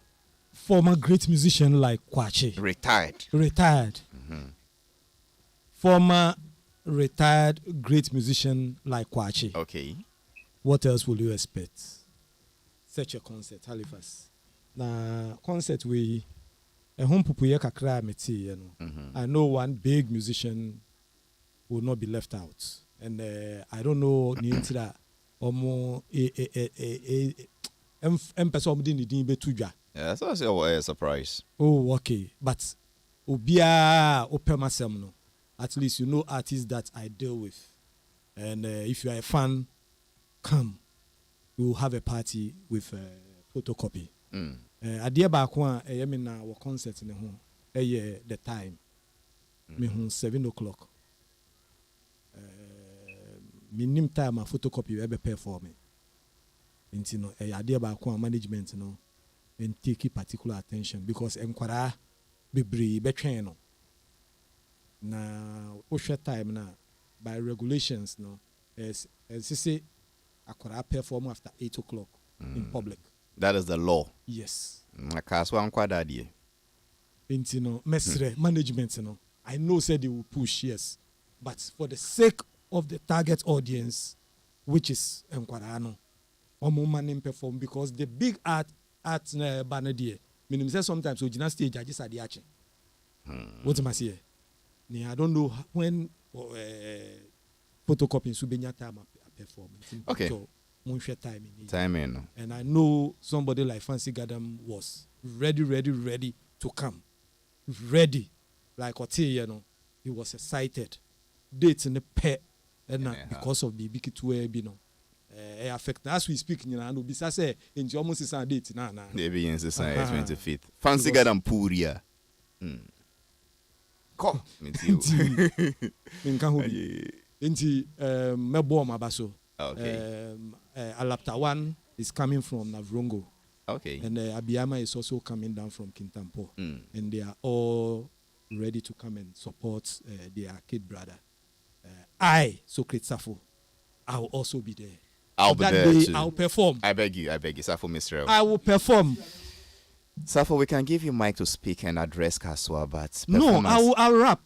Speaker 10: great musician like Kwache.
Speaker 8: Retired.
Speaker 10: Mm-hmm. Former retired great musician like Kwache.
Speaker 8: Okay.
Speaker 10: What else will you expect? Such a concert, Halifax. Na concert we a home pupuye kakra meti, you know. I know one big musician will not be left out, and I don't know nientira omo person omo di din betuja.
Speaker 8: Yeah, that's also a surprise.
Speaker 10: Oh, okay, but obia opemasem no. At least you know artists that I deal with, and if you are a fan, come. We will have a party with photocopy. Adia bakwa na our concert in the home. The time. Me 7 o'clock. Minimum time a photocopy will be performing. And you know, adia bakwa management no and take particular attention because enkwara bebre betwen no. Na osha time na by regulations no as say I perform after 8 o'clock in public.
Speaker 8: That is the law.
Speaker 10: Yes. Mesre management, I know said they will push, yes. But for the sake of the target audience, which is Nkwarano, Omo perform because the big art Banadie, meaning say sometimes we just stage I just at the action. What am I saying? I don't know when photocopying Subenya time perform.
Speaker 8: Okay.
Speaker 10: So,
Speaker 8: timing.
Speaker 10: And I know somebody like Fancy Gadam was ready to come. Ready. Like Ote, you know, he was excited. Dates in the pet. And because of the big to you know, affect as we speak, you know, and be say in almost is a date now.
Speaker 8: They be in the 25th. Fancy Gadam Puria. Come.
Speaker 10: Inti Mebo Mabaso.
Speaker 8: Okay.
Speaker 10: Alapta 1 is coming from Navrongo.
Speaker 8: Okay.
Speaker 10: And Abiyama is also coming down from Kintampo. And they are all ready to come and support their kid brother. Socrates Safo, I will also be there.
Speaker 8: I'll be there too.
Speaker 10: I'll perform.
Speaker 8: I beg you, Safo Mr.
Speaker 10: I will perform.
Speaker 8: Safo, we can give you mic to speak and address Kaswa, but
Speaker 10: no, I'll rap.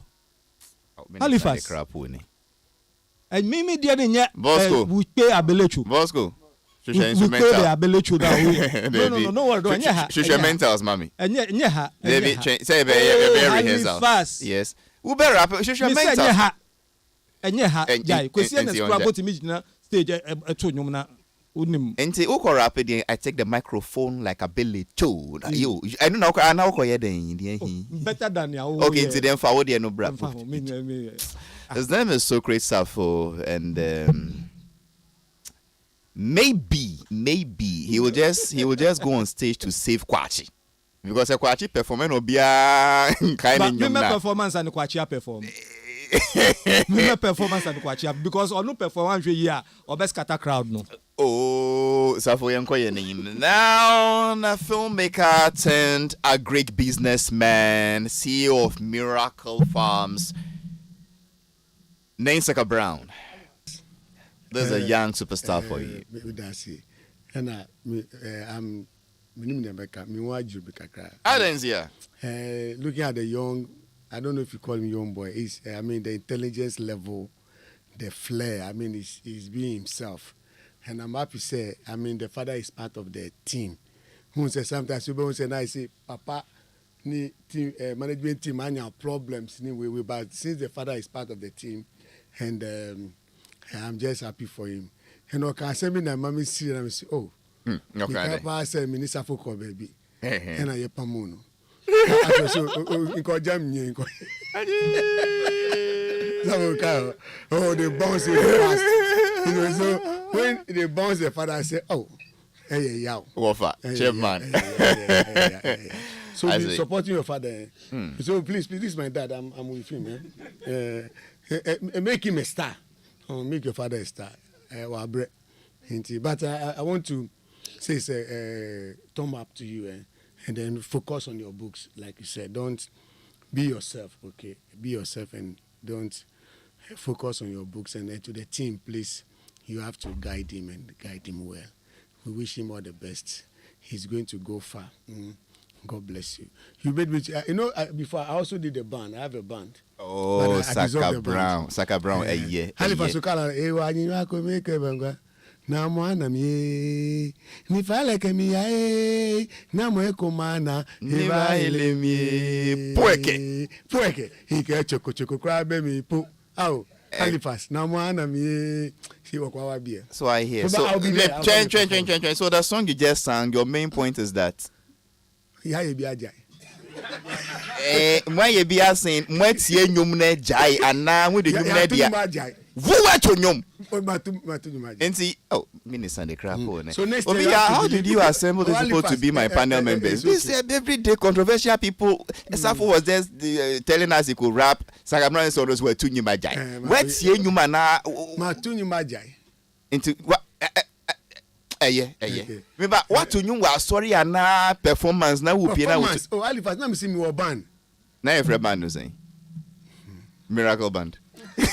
Speaker 10: Halifax. And Mimi didn't
Speaker 8: Bosco.
Speaker 10: We pay Abelechu.
Speaker 8: Bosco.
Speaker 10: We pay the Abelechu. No,
Speaker 8: mentals, mommy.
Speaker 10: And yeah,
Speaker 8: say
Speaker 10: fast.
Speaker 8: Yes. We better rap. Mentals.
Speaker 10: And yeah, because you know, stage a two
Speaker 8: Enti uko rapid, I take the microphone like a belly too. You, I don't know. I know
Speaker 10: better than you.
Speaker 8: Okay, to them forward no brap. His name is Socrates Safo, and maybe he will just go on stage to save Kwachi. Because a Kwachi performance will be a kind of
Speaker 10: performance and Kwachi perform. Me performance and kwachi because or no performance here or best scatter crowd no.
Speaker 8: Oh, Safo Yanko name. Now, a filmmaker turned a great businessman, CEO of Miracle Farms, Nansaka Brown. There's a young superstar for you.
Speaker 5: That's it. And I'm looking at the young, I don't know if you call him young boy. I mean, the intelligence level, the flair. I mean, he's being himself. And I'm happy to say, I mean, the father is part of the team. Who says sometimes people say, I say, Papa, ni team management team, I have problems. Anyway, but since the father is part of the team, and I'm just happy for him. And I can say, my mommy see and I say, oh, okay. Papa say, Minister for baby, and I pamuno. So, oh, they bounce it fast. You know, so when they bounce the father, I say, oh, hey, yeah,
Speaker 8: Wafa, chairman.
Speaker 5: So be supporting your father. So please, this is my dad. I'm with him. Make him a star. Make your father a star. But I want to say, thumb up to you, and then focus on your books, like you said. Don't be yourself, okay? Be yourself and don't focus on your books. And then to the team, please, you have to guide him and guide him well. We wish him all the best. He's going to go far. God bless you. You made me, before I also did a band. I have a band.
Speaker 8: Oh, Saka Brown. Saka Brown, yeah.
Speaker 5: Halifax Ansah-Addo. Na mwana mi fale ke mi ae na mo ekomana
Speaker 8: ni ba elemi
Speaker 5: pueke ike choko kra be mi po au Halifax na mwana mi si wakwa wa bia.
Speaker 8: So I hear. So train. So the song you just sang, your main point is that
Speaker 5: ya ye bia jai
Speaker 8: when you be asking mwetie nyum na jai ana we the nyum na dia vuwa to nyum Minister the crap on. So next time, how did you assemble these people to be my panel members? This everyday controversial people. Safo was just telling us he could rap. Sagamran Soros were too nyum jai. What's ye nyum na
Speaker 5: matu nyum jai
Speaker 8: into what Remember what to you was sorry and performance now will be now.
Speaker 5: Oh, Halifax, now me see me wa band.
Speaker 8: Now every band is saying Miracle Band. But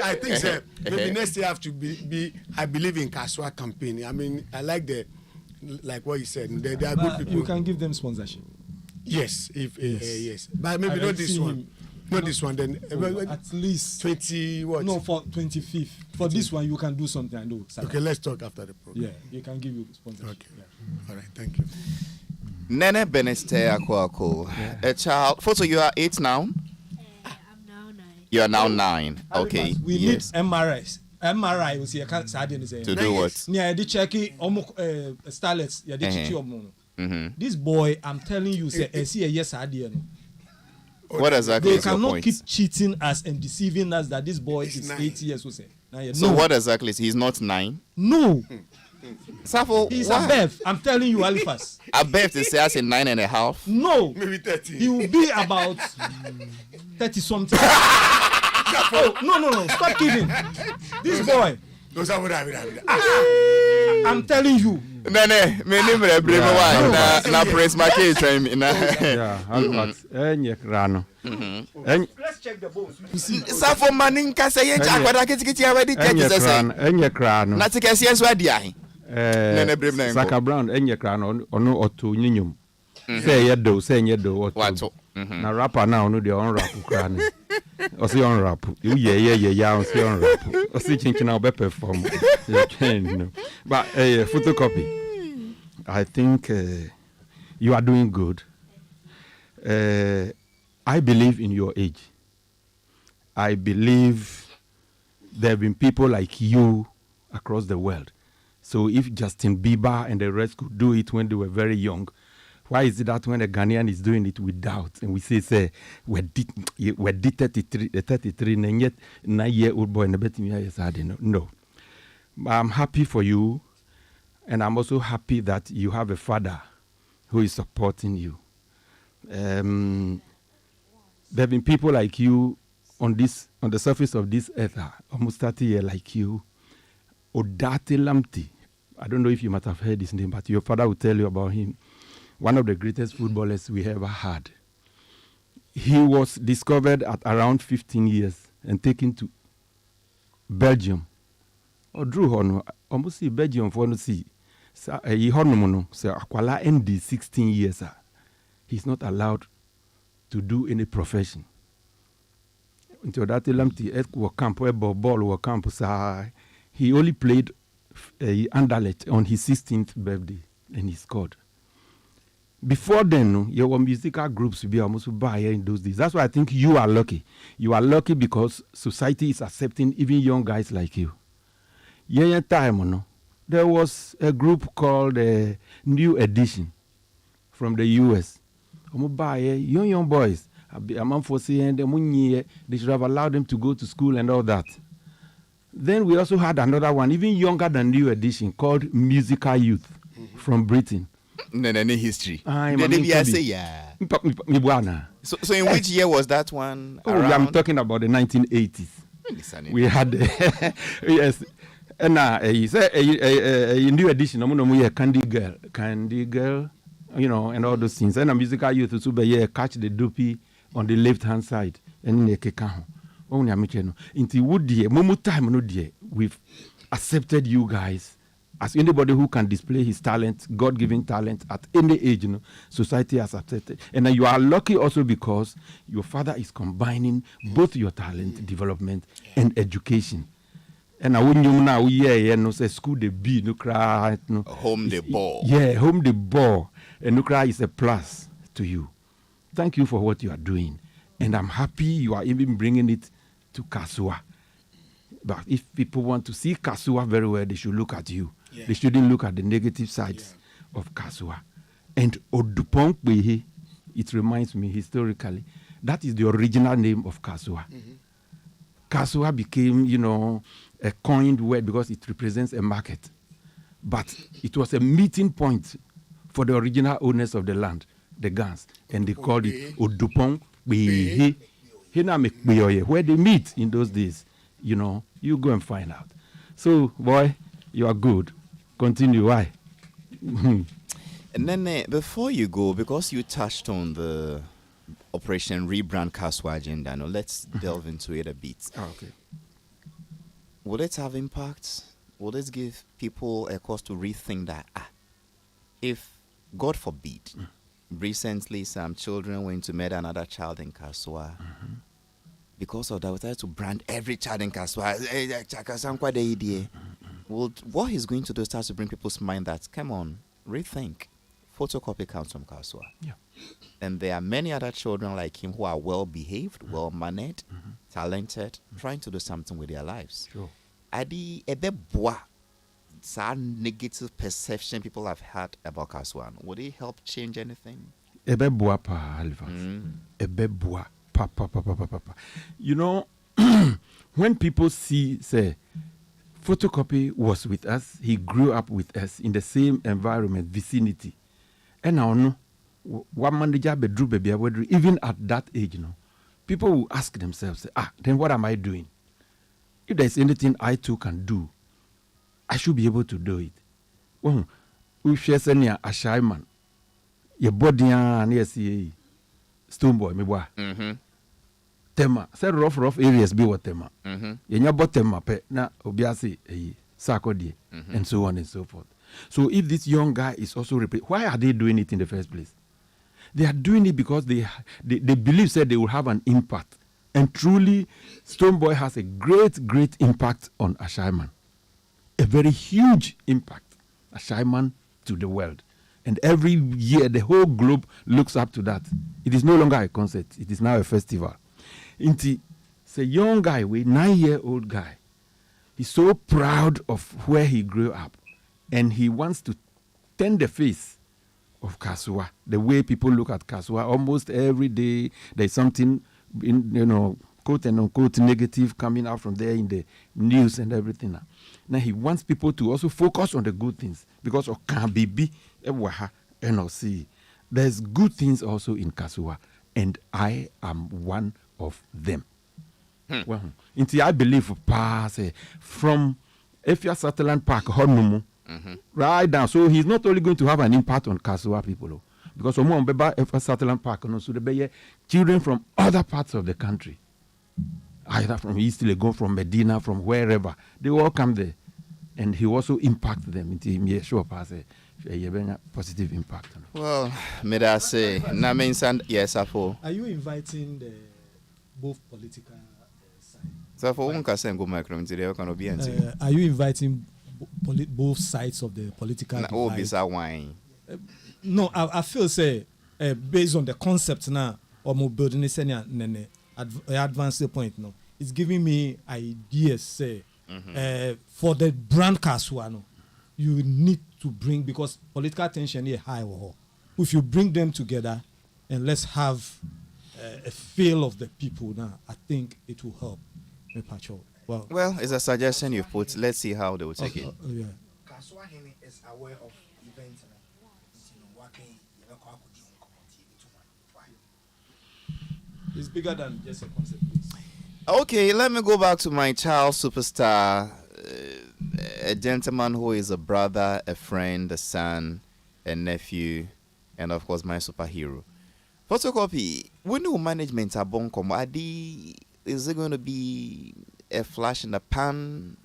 Speaker 5: I think maybe next year have to be I believe in Kaswa campaign. I mean, I like what you said. They are good people.
Speaker 10: You can give them sponsorship.
Speaker 5: Yes, yes. But maybe not this one. Not this one, then
Speaker 10: at least
Speaker 5: 20 what?
Speaker 10: No, for 25th. For this one, you can do something. I know.
Speaker 5: Okay, let's talk after the program.
Speaker 10: Yeah, you can give you sponsorship.
Speaker 5: Okay, all right, thank you.
Speaker 8: Nene Beneste Akwako, a child. First, you are 8 now.
Speaker 11: I'm now 9.
Speaker 8: You are now 9. Okay.
Speaker 10: We need MRIs. MRI was here. Can't say
Speaker 8: to do what?
Speaker 10: Yeah, they check it. Starlets. Yeah, they check This boy, I'm telling you, say, see a yes idea.
Speaker 8: What exactly
Speaker 10: they
Speaker 8: is your point?
Speaker 10: They cannot keep cheating us and deceiving us that this boy is 8 years old.
Speaker 8: So what exactly is he's not 9?
Speaker 10: No.
Speaker 8: Safo,
Speaker 10: he's above. I'm telling you, Halifax.
Speaker 8: Above to say us in 9.5?
Speaker 10: No.
Speaker 5: Maybe 30.
Speaker 10: He will be about 30 something. Oh, no. Stop kidding. This boy. I'm telling you.
Speaker 8: Nene, me name is Brema Wine. Na Prince Marquis train me.
Speaker 9: Yeah, Halifax. Krano.
Speaker 10: Let's check the bones.
Speaker 8: Safo maninka say yencha akwada kitikiti already check say.
Speaker 9: Krano.
Speaker 8: Na tikasi enso adia. Nene Brema.
Speaker 9: Saka Brown krano ono otu nyinyum. Say yedo otu. Na rapper now no dey on rap krano. O si on rap. You yeah on si on rap. O si chinchina obe perform. But photocopy. I think you are doing good. I believe in your age. I believe there have been people like you across the world. So if Justin Bieber and the rest could do it when they were very young, why is it that when a Ghanaian is doing it without, and we say we're 33, and yet 9-year-old boy in the betting no. I'm happy for you, and I'm also happy that you have a father who is supporting you. There have been people like you on the surface of this earth, almost 30 years like you. Odate Lamti. I don't know if you might have heard his name, but your father will tell you about him. One of the greatest footballers we ever had. He was discovered at around 15 years and taken to Belgium. Or drew Hono, almost see Belgium for no see. So Honomono, so Aquala ND 16 years. He's not allowed to do any profession. Until that Lamti at camp, where ball or campus, he only played Anderlecht on his 16th birthday and he scored. Before then, your musical groups be almost by in those days. That's why I think you are lucky. You are lucky because society is accepting even young guys like you. Time, there was a group called New Edition from the US. Young boys. They should have allowed them to go to school and all that. Then we also had another one, even younger than New Edition, called Musical Youth from Britain.
Speaker 8: Any history? So in which year was that one?
Speaker 9: I'm talking about the 1980s. We had, yes, and he said a New Edition, Candy Girl, you know, and all those things. And a Musical Youth, Catch the Dopey on the left-hand side. And we've accepted you guys as anybody who can display his talent, God-given talent at any age. Society has accepted. And you are lucky also because your father is combining both your talent development and education. And I wouldn't say school the B,
Speaker 8: home the ball.
Speaker 9: Yeah, home the ball. And Nukra is a plus to you. Thank you for what you are doing. And I'm happy you are even bringing it to Kasua. But if people want to see Kasua very well, they should look at you. Yeah. They shouldn't look at the negative sides of Kasua. And Odupong Behe, it reminds me historically, that is the original name of Kasua. Mm-hmm. Kasua became, a coined word because it represents a market. But it was a meeting point for the original owners of the land, the Gans, and they called it Odupong Behe. Where they meet in those days, you go and find out. So, boy, you are good. Continue. Why?
Speaker 8: And then before you go, because you touched on the Operation Rebrand Kaswa agenda, let's delve into it a bit.
Speaker 9: Okay.
Speaker 8: Will it have impact? Will it give people a cause to rethink that? If, God forbid, recently some children went to murder another child in Kaswa, because of that, we tried to brand every child in Kaswa. What he's going to do is start to bring people's mind that, come on, rethink. Photocopy comes from Kaswa.
Speaker 9: Yeah.
Speaker 8: And there are many other children like him who are well-behaved, well-mannered, talented, trying to do something with their lives.
Speaker 9: Sure.
Speaker 8: Adi ebeboa some negative perception people have had about Kaswa. Would it help change anything?
Speaker 9: Ebeboa pa Halifax. Ebeboa pa. When people say, Photocopy was with us, he grew up with us in the same environment, vicinity. And now, even at that age, people will ask themselves, then what am I doing? If there's anything I too can do, I should be able to do it. Well, we share a shy man. Your body and stone boy, me boy. Tema, say rough areas be what tema. Your bottom pe na obiase sakodi and so on and so forth. So if this young guy is also why are they doing it in the first place? They are doing it because they believe that they will have an impact. And truly, Stoneboy has a great impact on Ashaiman. A very huge impact. Ashaiman to the world. And every year, the whole globe looks up to that. It is no longer a concert. It is now a festival. It's a young guy, a 9-year-old guy. He's so proud of where he grew up. And he wants to turn the face of Kasua. The way people look at Kasua, almost every day, there's something, quote and unquote, negative coming out from there in the news and everything. Now he wants people to also focus on the good things because of Kambibi, NOC, there's good things also in Kasua, and I am one of them. Well, I believe from Efia Sutherland Park, Honumu, right down. So he's not only going to have an impact on Kasua people, because Efia Sutherland Park, so the children from other parts of the country, either from East Legon, from Medina, from wherever, they all come there, and he also impact them into me sure pass a positive impact.
Speaker 8: Well, may I say, yes, Afo.
Speaker 10: Are you inviting the both political sides?
Speaker 8: So for one can go micro today, can be
Speaker 10: are you inviting both sides of the political divide?
Speaker 8: Oh, bizarre wine.
Speaker 10: No, I feel say based on the concept now, or more building this advanced point now, it's giving me ideas. Say for the brand Kasua, you need to bring, because political tension is high. If you bring them together and let's have a feel of the people now, I think it will help.
Speaker 8: Well, it's a suggestion you've put. Let's see how they will take it.
Speaker 10: Yeah.
Speaker 2: Kasua is aware of events working.
Speaker 10: It's bigger than just a concept, please.
Speaker 8: Okay, let me go back to my child superstar, a gentleman who is a brother, a friend, a son, a nephew, and of course my superhero. Photocopy, when you management are born, is it going to be a flash in the pan?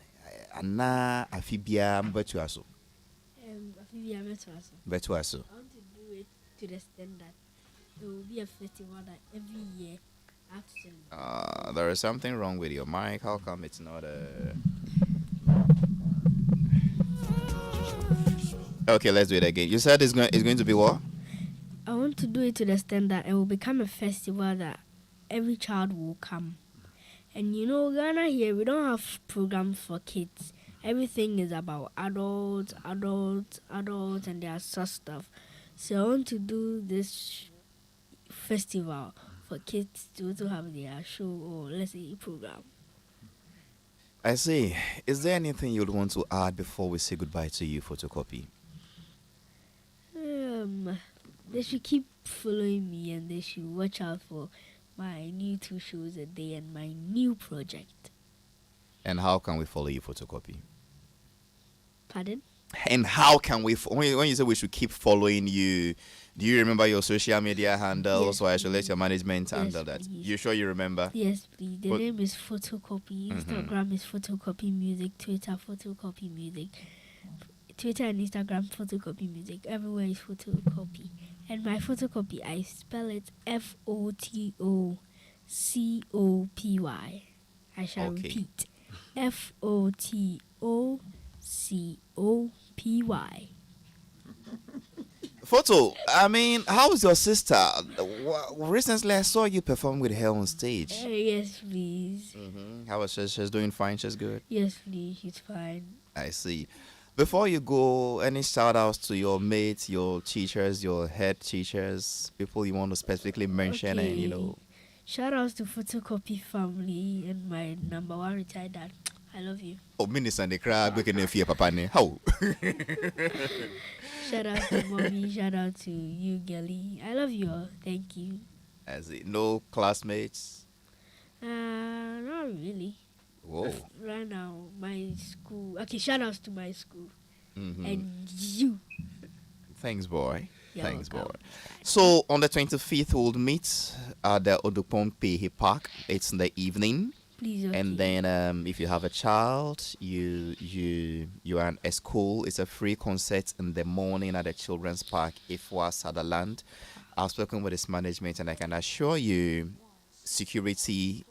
Speaker 8: Anna, Afibia, Betuaso.
Speaker 11: Afibia,
Speaker 8: Betuaso.
Speaker 11: I want to do it to the extent that there will be a festival that every year after.
Speaker 8: There is something wrong with your mic. How come it's not a... Okay, let's do it again. You said it's going to be what?
Speaker 11: I want to do it to the extent that it will become a festival that every child will come. And Ghana here, we don't have programs for kids. Everything is about adults, and their such stuff. So I want to do this festival for kids to also have their show or let's say program.
Speaker 8: I see. Is there anything you'd want to add before we say goodbye to you, Photocopy?
Speaker 11: They should keep following me and they should watch out for my new 2 shows a day and my new project.
Speaker 8: And how can we follow you, Photocopy?
Speaker 11: Pardon?
Speaker 8: And how can we, when you say we should keep following you, do you remember your social media handles?
Speaker 11: Yes,
Speaker 8: or I should let your management handle that?
Speaker 11: Please.
Speaker 8: You sure you remember?
Speaker 11: Yes, please. The name is Photocopy. Instagram is Photocopy Music. Twitter, Photocopy Music. Twitter and Instagram, Photocopy Music. Everywhere is Photocopy. And my Photocopy, I spell it Photocopy. I shall repeat. Photocopy.
Speaker 8: Photo, I mean, how's your sister? Recently, I saw you perform with her on stage.
Speaker 11: Yes, please.
Speaker 8: How is she? She's doing fine. She's good.
Speaker 11: Yes, please. She's fine.
Speaker 8: I see. Before you go, any shout outs to your mates, your teachers, your head teachers, people you want to specifically mention,
Speaker 11: Okay.
Speaker 8: and
Speaker 11: Shout outs to Photocopy family and my number 1 retired dad. I love you.
Speaker 8: Oh, Minister and the crowd, we can fear Papa. How?
Speaker 11: Shout out to mommy. Shout out to you, Gelly. I love you all. Thank you.
Speaker 8: As it, no classmates?
Speaker 11: Not really.
Speaker 8: Whoa.
Speaker 11: Right now, my school. Okay, shout outs to my school.
Speaker 8: Mm-hmm.
Speaker 11: And you.
Speaker 8: Thanks, boy.
Speaker 11: You're
Speaker 8: Thanks, boy.
Speaker 11: welcome.
Speaker 8: So, on the 25th, we'll meet at the Odupon Pehe Park. It's in the evening.
Speaker 11: Please, okay.
Speaker 8: And then if you have a child, you are at school. It's a free concert in the morning at the Children's Park, Ifwa, Sutherland. I've spoken with its management and I can assure you security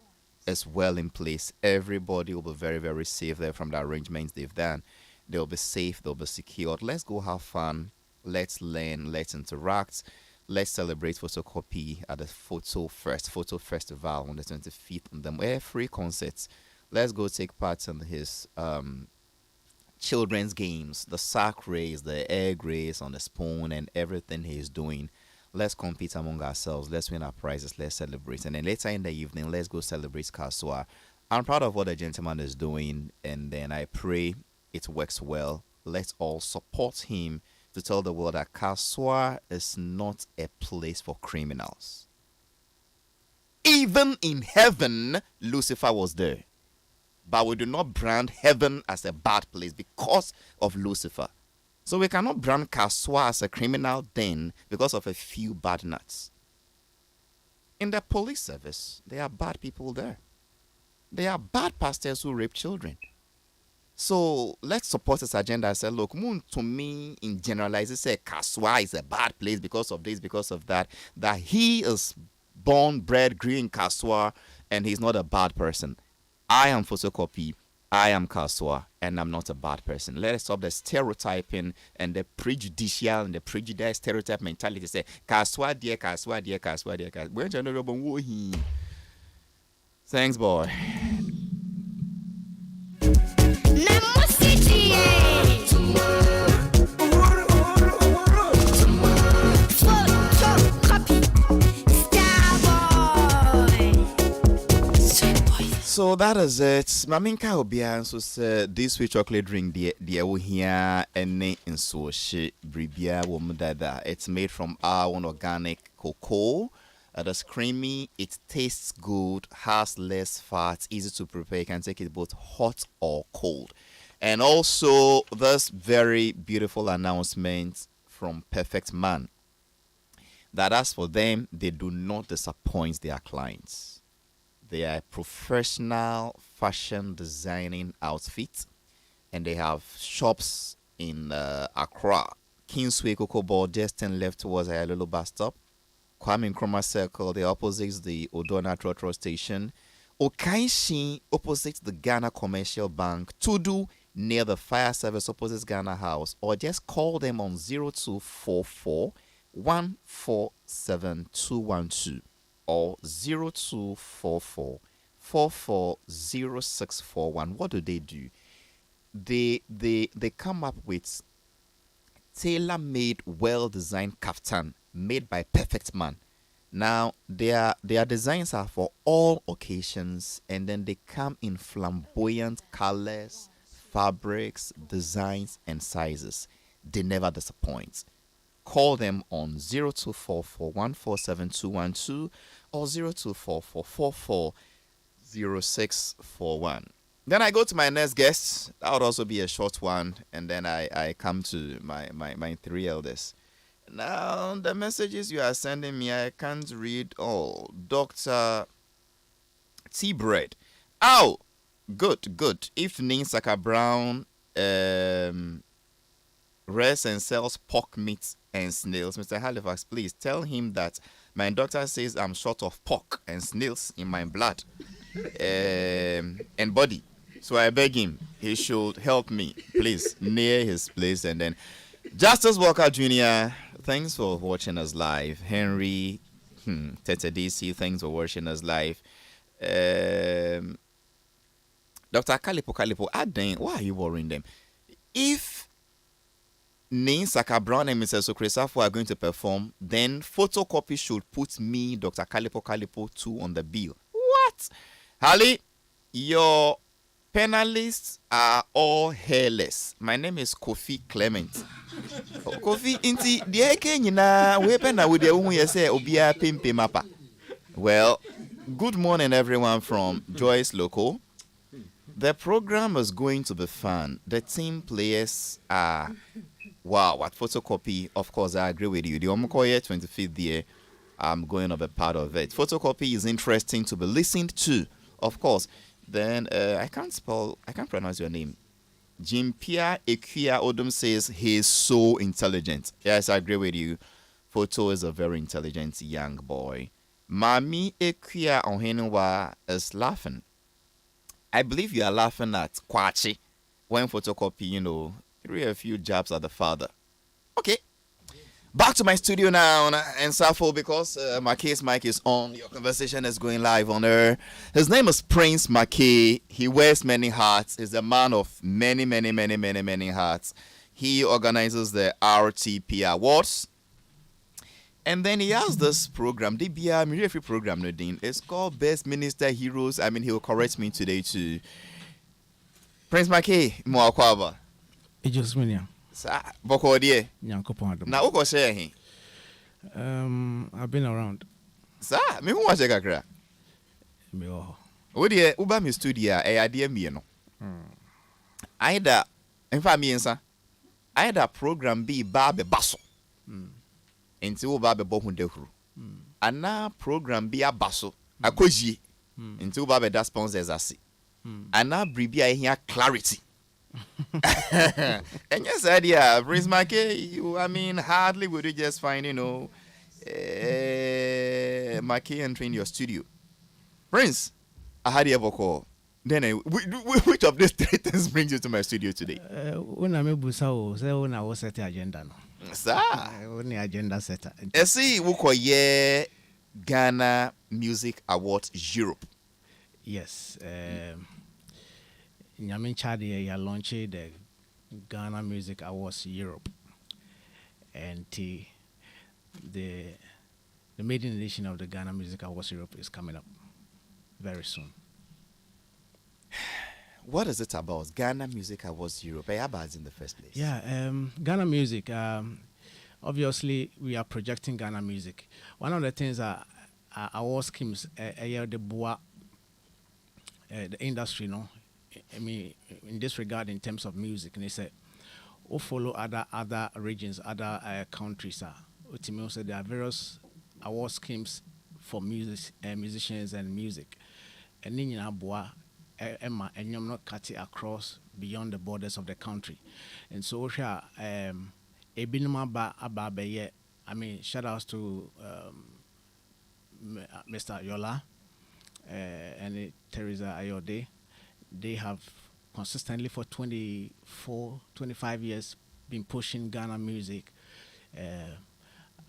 Speaker 8: is well in place. Everybody will be very, very safe there from the arrangements they've done. They'll be safe, they'll be secured. Let's go have fun. Let's learn, let's interact. Let's celebrate Photocopy at the Photo Festival on the 25th. And then free concerts. Let's go take part in his children's games, the sack race, the egg race on the spoon, and everything he's doing. Let's compete among ourselves. Let's win our prizes. Let's celebrate. And then later in the evening, let's go celebrate Kasua. I'm proud of what the gentleman is doing, and then I pray it works well. Let's all support him to tell the world that Kaswa is not a place for criminals. Even in heaven, Lucifer was there. But we do not brand heaven as a bad place because of Lucifer. So we cannot brand Kaswa as a criminal then because of a few bad nuts. In the police service, there are bad people there. There are bad pastors who rape children. So let's support this agenda and say, look, Moon to me in generalizes say Kaswa is a bad place because of this, because of that. That he is born, bred, grew in Kaswa, and he's not a bad person. I am Photocopy. I am Kaswa, and I'm not a bad person. Let us stop the stereotyping and the prejudicial and the prejudiced stereotype mentality. Say Kaswa dear, Kaswa dear, Kaswa dear, Kaswa. Thanks, boy. So that is it. Maminka Obia so said this sweet chocolate drink dear we here and in so she bribia woman that it's made from our own organic cocoa. It's creamy, it tastes good, has less fat, easy to prepare. You can take it both hot or cold. And also this very beautiful announcement from Perfect Man that as for them, they do not disappoint their clients. They are a professional fashion designing outfit, and they have shops in Accra, Kingsway, Cocoa Ball, just 10 left towards a little bus stop. Kwame Nkrumah Circle, the opposite the Odona Trotro Station. Okaishi, opposite the Ghana Commercial Bank. Tudu, near the fire service, opposite Ghana House. Or just call them on 0244 147212 or 0244 440641. What do? They come up with tailor-made, well-designed kaftan made by Perfect Man. Now, their designs are for all occasions, and then they come in flamboyant colors, fabrics, designs, and sizes. They never disappoint. Call them on 0244 147212 or 0244 440641. Then I go to my next guest. That would also be a short one. And then I come to my three elders. Now, the messages you are sending me, I can't read all. Dr. T-Bread. Oh, good. If Ninsaka Brown rests and sells pork meat and snails, Mr. Halifax, please tell him that my doctor says I'm short of pork and snails in my blood and body. So I beg him, he should help me, please, near his place. And then Justice Walker Jr., thanks for watching us live. Henry, Tete DC, thanks for watching us live. Dr. Kalipo, Aden, why are you worrying them? If Nin Saka Brown and Mr. Sokresafo are going to perform, then Photocopy should put me, Dr. Kalipo 2 on the bill. What? Hali, your panelists are all hairless. My name is Kofi Clement. Kofi, inti dieke nyina we pena with the unye say obia pimpe mapa. Well, good morning everyone from Joyce Local. The program is going to be fun. The team players are wow at Photocopy. Of course, I agree with you. The Omokoye 25th year, I'm going to be part of it. Photocopy is interesting to be listened to, of course. Then I can't pronounce your name. Jimpia Ekia Odom says he's so intelligent. Yes, I agree with you. Photo is a very intelligent young boy. Mami Ekia Ohenwa is laughing. I believe you are laughing at Kwachi when Photocopy, threw a few jabs at the father. Okay. Back to my studio now, and Safo, because Mackay's mic is on. Your conversation is going live on air. His name is Prince Mackay. He wears many hats. He's a man of many hats. He organizes the RTP Awards. And then he has this program, DBR Mirifi program, Nadine. It's called Best Minister Heroes. I mean, he will correct me today too. Prince Mackay, Moakwaba. Sa boko die.
Speaker 12: Nyankopon adom.
Speaker 8: Na wo ko share he.
Speaker 12: I've been around.
Speaker 8: Sa me hu wa share kakra.
Speaker 12: Me oh.
Speaker 8: Wo die uba me studio e ade mie no. Either in fact me nsa. Either program be ba be baso. Enti wo ba be bo hu dahuru. Ana program be abaso akogie. Enti wo ba be da sponsors ase. Ana bribi a here clarity. And yes, idea, Prince Mackey, you, I mean, hardly would you just find, Mackey entering your studio. Prince, I had a call. Then, which of these three things brings you to my studio today?
Speaker 12: When I'm able to say, when I was set the agenda, no.
Speaker 8: Sir,
Speaker 12: when the agenda setter.
Speaker 8: See, we call ye Ghana Music Awards Europe.
Speaker 12: Yes. Nyamin Chadi, you launched the Ghana Music Awards Europe, and the maiden edition of the Ghana Music Awards Europe is coming up very soon.
Speaker 8: What is it about Ghana Music Awards Europe? Why about in the first place?
Speaker 12: Yeah, Ghana Music. Obviously, we are projecting Ghana music. One of the things award schemes, the boa, the industry, no. I mean, in this regard, in terms of music, and they say, "Oh, follow other regions, other countries." Ultimately, there are various award schemes for musicians and music, and then Emma and you're not cutting across beyond the borders of the country, and so I mean, shout outs to Mr. Yola and Teresa Ayode. They have consistently for 25 years been pushing Ghana music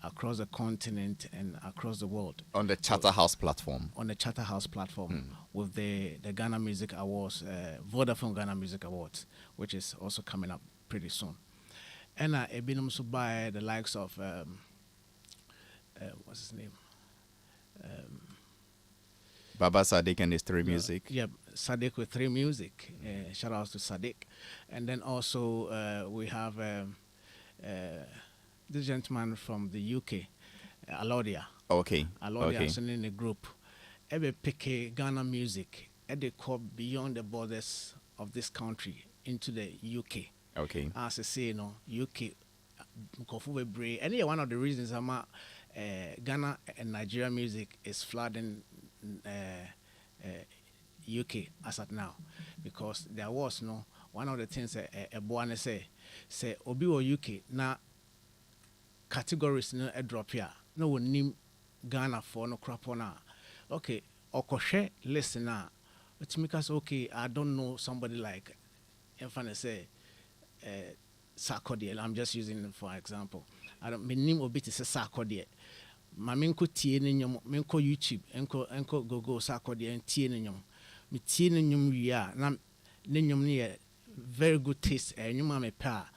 Speaker 12: across the continent and across the world.
Speaker 8: On the Charterhouse platform.
Speaker 12: On the Charterhouse platform with the Ghana Music Awards, Vodafone Ghana Music Awards, which is also coming up pretty soon. And I've been also by the likes of, what's his name?
Speaker 8: Baba Sadiq and his Three Music.
Speaker 12: Yeah, Sadiq with Three Music. Shout out to Sadiq. And then also we have this gentleman from the UK, Alodia.
Speaker 8: Okay.
Speaker 12: Alodia is in the group. Ebe pick Ghana music. They call beyond the borders of this country into the UK.
Speaker 8: Okay.
Speaker 12: As I say, UK. And one of the reasons Ghana and Nigeria music is flooding UK as at now, because there was one of the things a boy say obi or UK na categories a drop here no one name Ghana for no crap on okay okoshe listener it make us okay. I don't know somebody like if I say Sarkodie. I'm just using it for example. I don't name obi to say Sarkodie. Ma menko tie ne nyom menko YouTube enko go Sarkodie and tie ne nyom me tie ne nyom wi a na ne nyom ne very good taste nyom me pa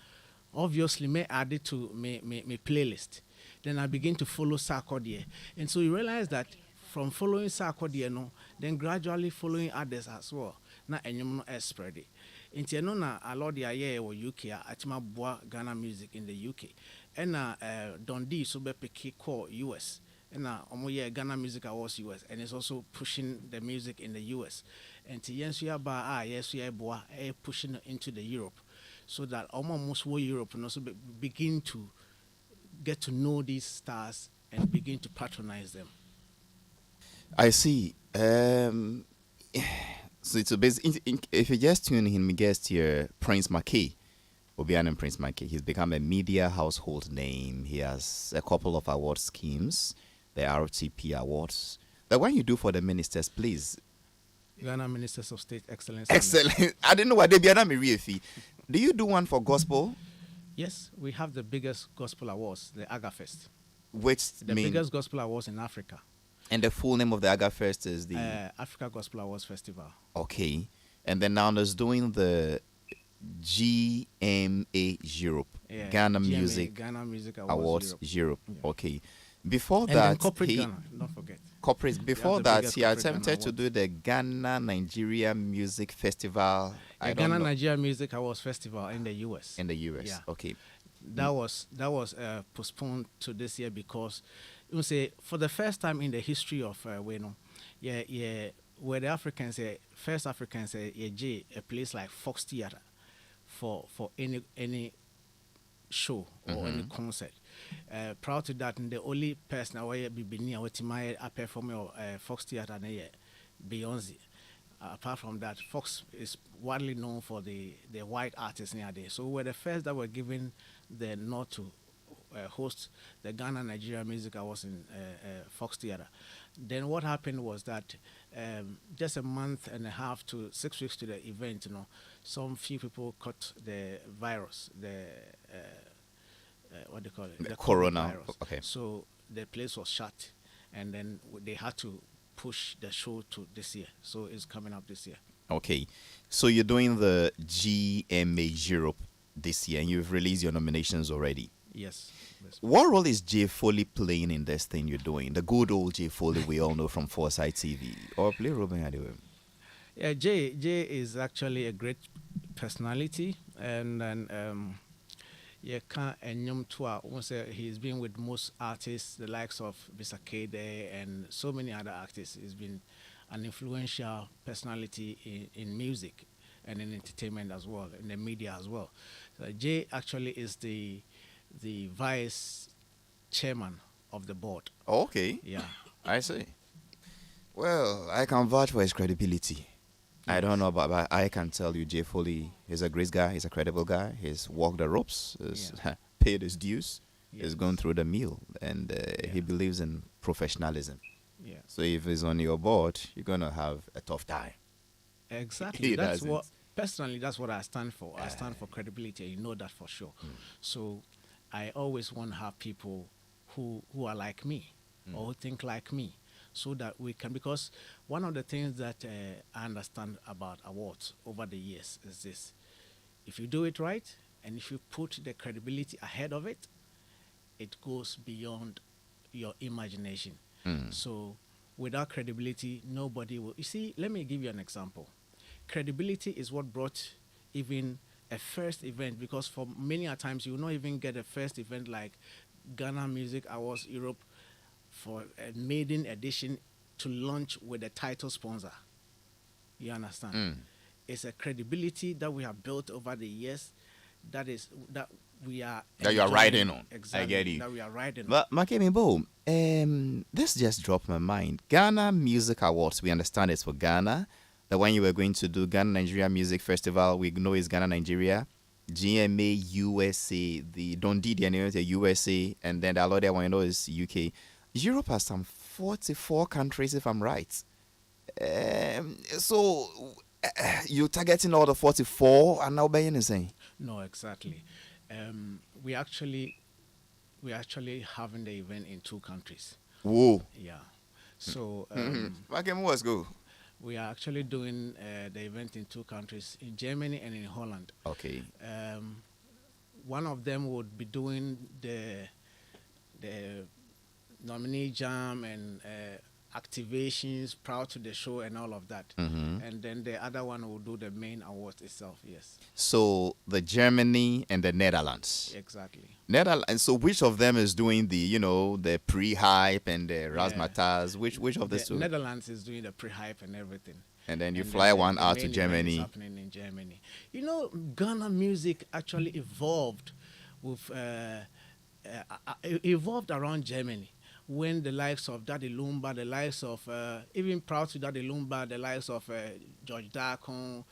Speaker 12: obviously me add it to me playlist. Then I begin to follow Sarkodie, and so you realize that from following Sarkodie then gradually following others as well na nyom no spread it into no na Alodia ye wo UK atima boa Ghana music in the UK. And Dundee so be pick call US and omo Ghana Music Awards US, and it's also pushing the music in the US. And to yes we are yes we are boa pushing into the Europe, so that almost wo Europe and also begin to get to know these stars and begin to patronize them.
Speaker 8: I see. So it's if you just tune in, my guest here, Prince Mackey. Obianan Prince Mackey. He's become a media household name. He has a couple of award schemes, the RTP Awards. But when you do for the ministers, please.
Speaker 12: Ghana Ministers of State Excellence.
Speaker 8: Excellent. I didn't know what they be. Do you do one for gospel?
Speaker 12: Yes, we have the biggest gospel awards, the AgaFest.
Speaker 8: Which
Speaker 12: the biggest gospel awards in Africa.
Speaker 8: And the full name of the AgaFest is the
Speaker 12: Africa Gospel Awards Festival.
Speaker 8: Okay. And then now there's doing the GMA Europe, Ghana Music
Speaker 12: Awards
Speaker 8: Europe.
Speaker 12: Yeah.
Speaker 8: Okay. Before
Speaker 12: and
Speaker 8: that,
Speaker 12: corporate Ghana, don't forget.
Speaker 8: corporate. Before
Speaker 12: the
Speaker 8: that,
Speaker 12: biggest
Speaker 8: he
Speaker 12: corporate
Speaker 8: attempted to
Speaker 12: Ghana
Speaker 8: do the Ghana Nigeria Music Festival.
Speaker 12: The Ghana Nigeria Music Awards Festival in the US.
Speaker 8: In the US,
Speaker 12: Yeah.
Speaker 8: okay.
Speaker 12: That was postponed to this year because you say for the first time in the history of Weno, where the Africans first Africans a place like Fox Theatre for any show or any concert. Prior to that, the only person I was performing Fox Theatre Beyonce. Apart from that, Fox is widely known for the white artists nowadays. So we were the first that were given the nod to host the Ghana Nigeria Music Awards in Fox Theatre. Then what happened was that just a month and a half to 6 weeks to the event, some few people caught the virus, what do you call it?
Speaker 8: The corona
Speaker 12: virus.
Speaker 8: Okay.
Speaker 12: So the place was shut, and then they had to push the show to this year. So it's coming up this year.
Speaker 8: Okay. So you're doing the GMA Europe this year, and you've released your nominations already.
Speaker 12: Yes.
Speaker 8: What role is Jay Foley playing in this thing you're doing? The good old Jay Foley we all know from Foresight TV. Or play Ruben Adewe?
Speaker 12: Yeah, Jay is actually a great personality, and he's been with most artists, the likes of Mr. Kade and so many other artists. He's been an influential personality in music and in entertainment as well, in the media as well. So Jay actually is the vice chairman of the board.
Speaker 8: Okay.
Speaker 12: Yeah.
Speaker 8: I see. Well, I can vouch for his credibility. I don't know, but I can tell you, Jay Foley is a great guy. He's a credible guy. He's walked the ropes. He's paid his dues.
Speaker 12: Yes.
Speaker 8: He's gone through the meal, and he believes in professionalism.
Speaker 12: Yeah.
Speaker 8: So if he's on your board, you're gonna have a tough time.
Speaker 12: Exactly. That's what personally. That's what I stand for. I stand for credibility. You know that for sure. So I always want to have people who are like me or who think like me, so that we can, because one of the things that I understand about awards over the years is this: if you do it right and if you put the credibility ahead of it, it goes beyond your imagination. So without credibility, nobody will. You see, let me give you an example. Credibility is what brought even a first event, because for many a times you will not even get a first event like Ghana Music Awards Europe for a maiden edition to launch with a title sponsor. You understand? It's a credibility that we have built over the years that we are
Speaker 8: that you are riding on.
Speaker 12: Exactly.
Speaker 8: I get you.
Speaker 12: That we are riding on.
Speaker 8: But Makemi Bo, this just dropped my mind. Ghana Music Awards, we understand it's for Ghana. The one you were going to do, Ghana Nigeria Music Festival, we know is Ghana Nigeria. GMA USA, the Dundee, the USA, and then the other one you know is UK. Europe has some 44 countries, if I'm right. So you targeting all the 44 and now being insane?
Speaker 12: No, exactly. We actually having the event in 2 countries.
Speaker 8: Whoa.
Speaker 12: Yeah. So
Speaker 8: let's go.
Speaker 12: We are actually doing the event in 2 countries, in Germany and in Holland.
Speaker 8: Okay.
Speaker 12: One of them would be doing the nominee jam and activations prior to the show and all of that. And then the other one will do the main awards itself, yes.
Speaker 8: So the Germany and the Netherlands.
Speaker 12: Exactly.
Speaker 8: Netherlands. So which of them is doing the pre-hype and the razzmatazz? Which of the two?
Speaker 12: Netherlands is doing the pre-hype and everything.
Speaker 8: And then you fly one out to Germany.
Speaker 12: It's happening in Germany. You know, Ghana music actually evolved with evolved around Germany. When the likes of Daddy Lumba, the likes of, even prior to Daddy Lumba, the likes of George Darkon,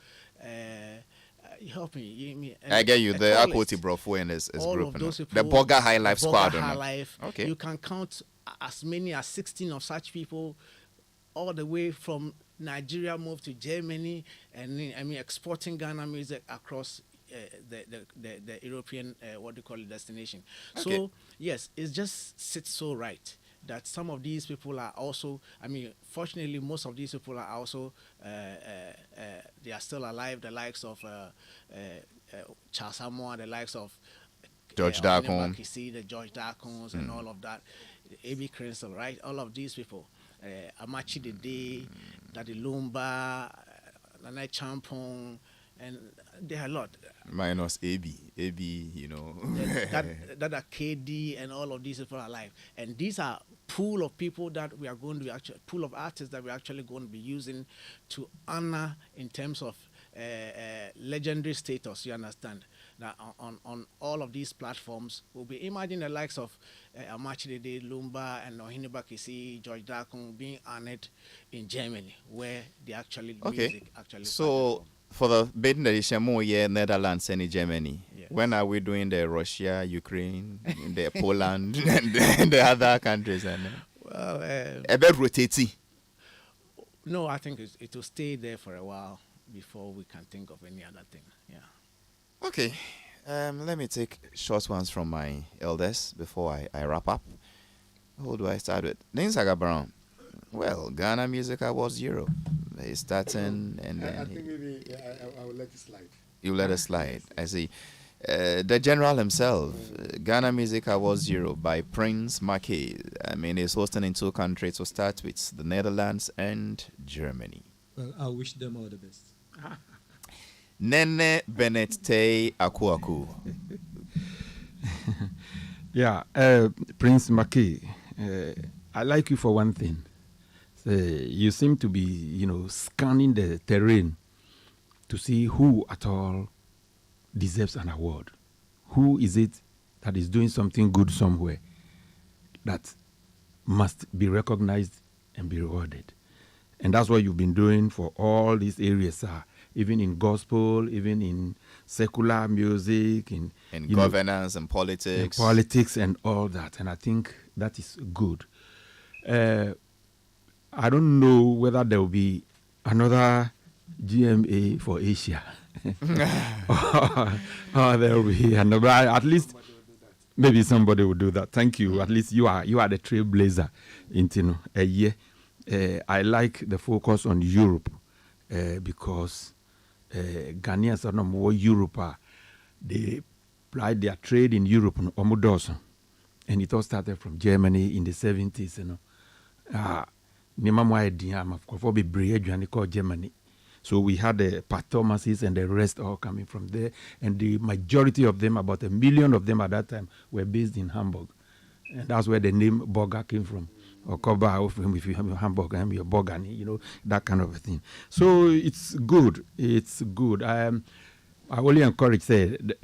Speaker 12: help me.
Speaker 8: I get you, the Akoti Brofo and his
Speaker 12: all
Speaker 8: group.
Speaker 12: Of those people,
Speaker 8: the Boga High Life Squad.
Speaker 12: High Life.
Speaker 8: Okay.
Speaker 12: You can count as many as 16 of such people, all the way from Nigeria, moved to Germany, and exporting Ghana music across the European, destination.
Speaker 8: Okay.
Speaker 12: So, yes, it just sits so right that some of these people are also, fortunately, most of these people are also, they are still alive, the likes of Charles Samoa, the likes of
Speaker 8: George Darkon.
Speaker 12: the George Darkons and all of that, A.B. Crystal, right? All of these people. Amachi Dede, Daddy Lumba, Nana Champong, and there are a lot.
Speaker 8: Minus AB, you know.
Speaker 12: that are KD and all of these people are alive. And these are pool of people that we are going to be actually, pool of artists that we're actually going to be using to honor in terms of legendary status, you understand? That on all of these platforms, we'll be imagining the likes of Amachi Dede, Lumba, and Ohini Bakisi, George Dakun being honored in Germany, where the music actually
Speaker 8: So, for the Baden edition, more Netherlands and Germany.
Speaker 12: Yes.
Speaker 8: When are we doing the Russia, Ukraine, the Poland, and the other countries?
Speaker 12: Well,
Speaker 8: a bit rotating.
Speaker 12: No, I think it will stay there for a while before we can think of any other thing. Yeah.
Speaker 8: Okay. Let me take short ones from my elders before I wrap up. Who do I start with? Ninsaga Brown. Well, Ghana Music Awards Europe. He's starting and then...
Speaker 5: I think maybe I will let it slide.
Speaker 8: You let it slide. I see. The general himself, Ghana Music Awards Europe by Prince Mackey. I mean, he's hosting in 2 countries to start with, the Netherlands and Germany.
Speaker 10: Well, I wish them all the best.
Speaker 8: Nene Bennett Tay Aku.
Speaker 9: Yeah, Prince Mackey, I like you for one thing. You seem to be, scanning the terrain to see who at all deserves an award. Who is it that is doing something good somewhere that must be recognized and be rewarded? And that's what you've been doing for all these areas, even in gospel, even in secular music, in
Speaker 8: governance and politics.
Speaker 9: And politics and all that. And I think that is good. I don't know whether there will be another GMA for Asia. or there will be another. At least maybe somebody will do that. Thank you. At least you are the trailblazer in a year. I like the focus on Europe because Ghanaians are not more Europe. They plied their trade in Europe on Omodoso. And it all started from Germany in the 70s. Germany. So we had the Pat Thomases and the rest all coming from there. And the majority of them, about 1 million of them at that time, were based in Hamburg. And that's where the name Burger came from. Or Koba, if you have Hamburg, I'm your Bogani, that kind of a thing. So it's good. It's good. I only encourage,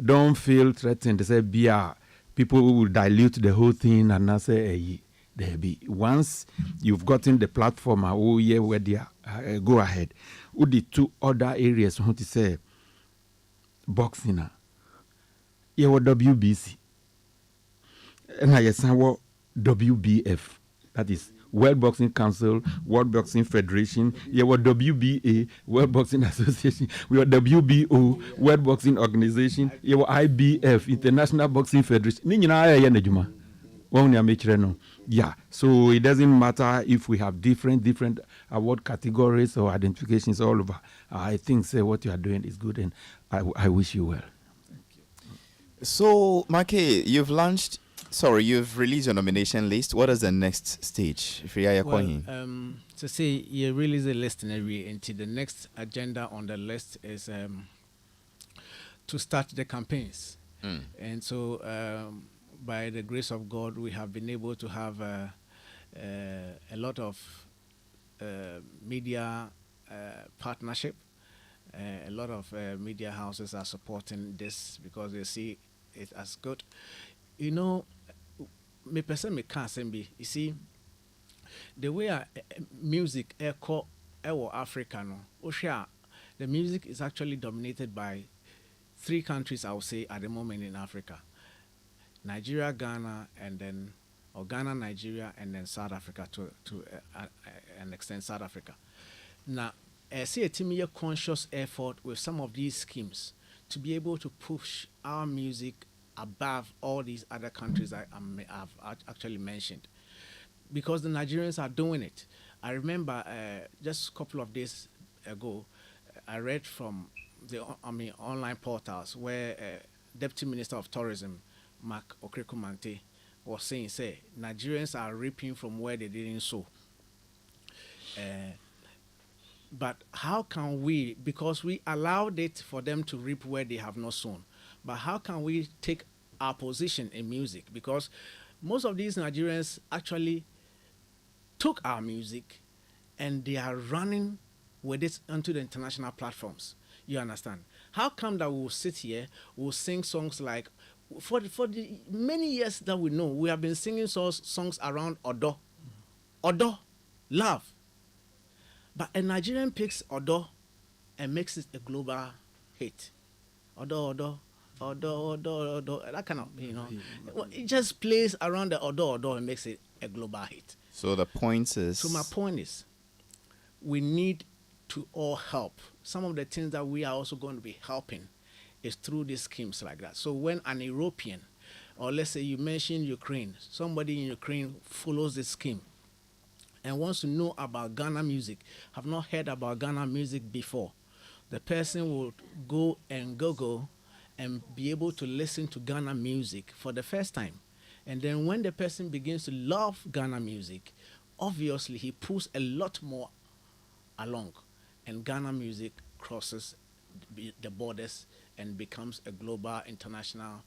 Speaker 9: don't feel threatened to say, people will dilute the whole thing and not say, there be. Once you've gotten the platform, where they are, go ahead. With the 2 other areas, I want to say, boxing, yeah, WBC, and I say WBF, that is World Boxing Council, World Boxing Federation, yeah, WBA, World Boxing Association, we have WBO, World Boxing Organization, yeah, IBF, International Boxing Federation. Yeah, so it doesn't matter if we have different award categories or identifications all over. I think what you are doing is good, and I wish you well.
Speaker 8: Thank you. So, Mackey, you've released your nomination list. What is the next stage?
Speaker 12: To say you release the list and the next agenda on the list is to start the campaigns. And so by the grace of God, we have been able to have a lot of media partnership. A lot of media houses are supporting this because they see it as good. Me person me can't be. You see, the way music echo Africa the music is actually dominated by 3 countries, I would say, at the moment in Africa. Nigeria, Ghana, and then Ghana, Nigeria, and then South Africa to an extent South Africa. Now, I see a team conscious effort with some of these schemes to be able to push our music above all these other countries I've actually mentioned, because the Nigerians are doing it. I remember just a couple of days ago, I read from the online portals where Deputy Minister of Tourism Mark Okrekumante was saying, Nigerians are reaping from where they didn't sow. But how can we, because we allowed it for them to reap where they have not sown, but how can we take our position in music? Because most of these Nigerians actually took our music and they are running with it onto the international platforms. You understand? How come that we'll sit here, we'll sing songs like, for the many years that we know, we have been singing songs around Odo, love. But a Nigerian picks Odo and makes it a global hit. Odo, that kind of, it just plays around the Odo and makes it a global hit.
Speaker 8: So the point is...
Speaker 12: So my point is, we need to all help. Some of the things that we are also going to be helping is through these schemes like that. So when an European, or let's say you mention Ukraine, somebody in Ukraine follows this scheme and wants to know about Ghana music, have not heard about Ghana music before, the person will go and Google and be able to listen to Ghana music for the first time. And then when the person begins to love Ghana music, obviously he pulls a lot more along, and Ghana music crosses the borders and becomes a global, international,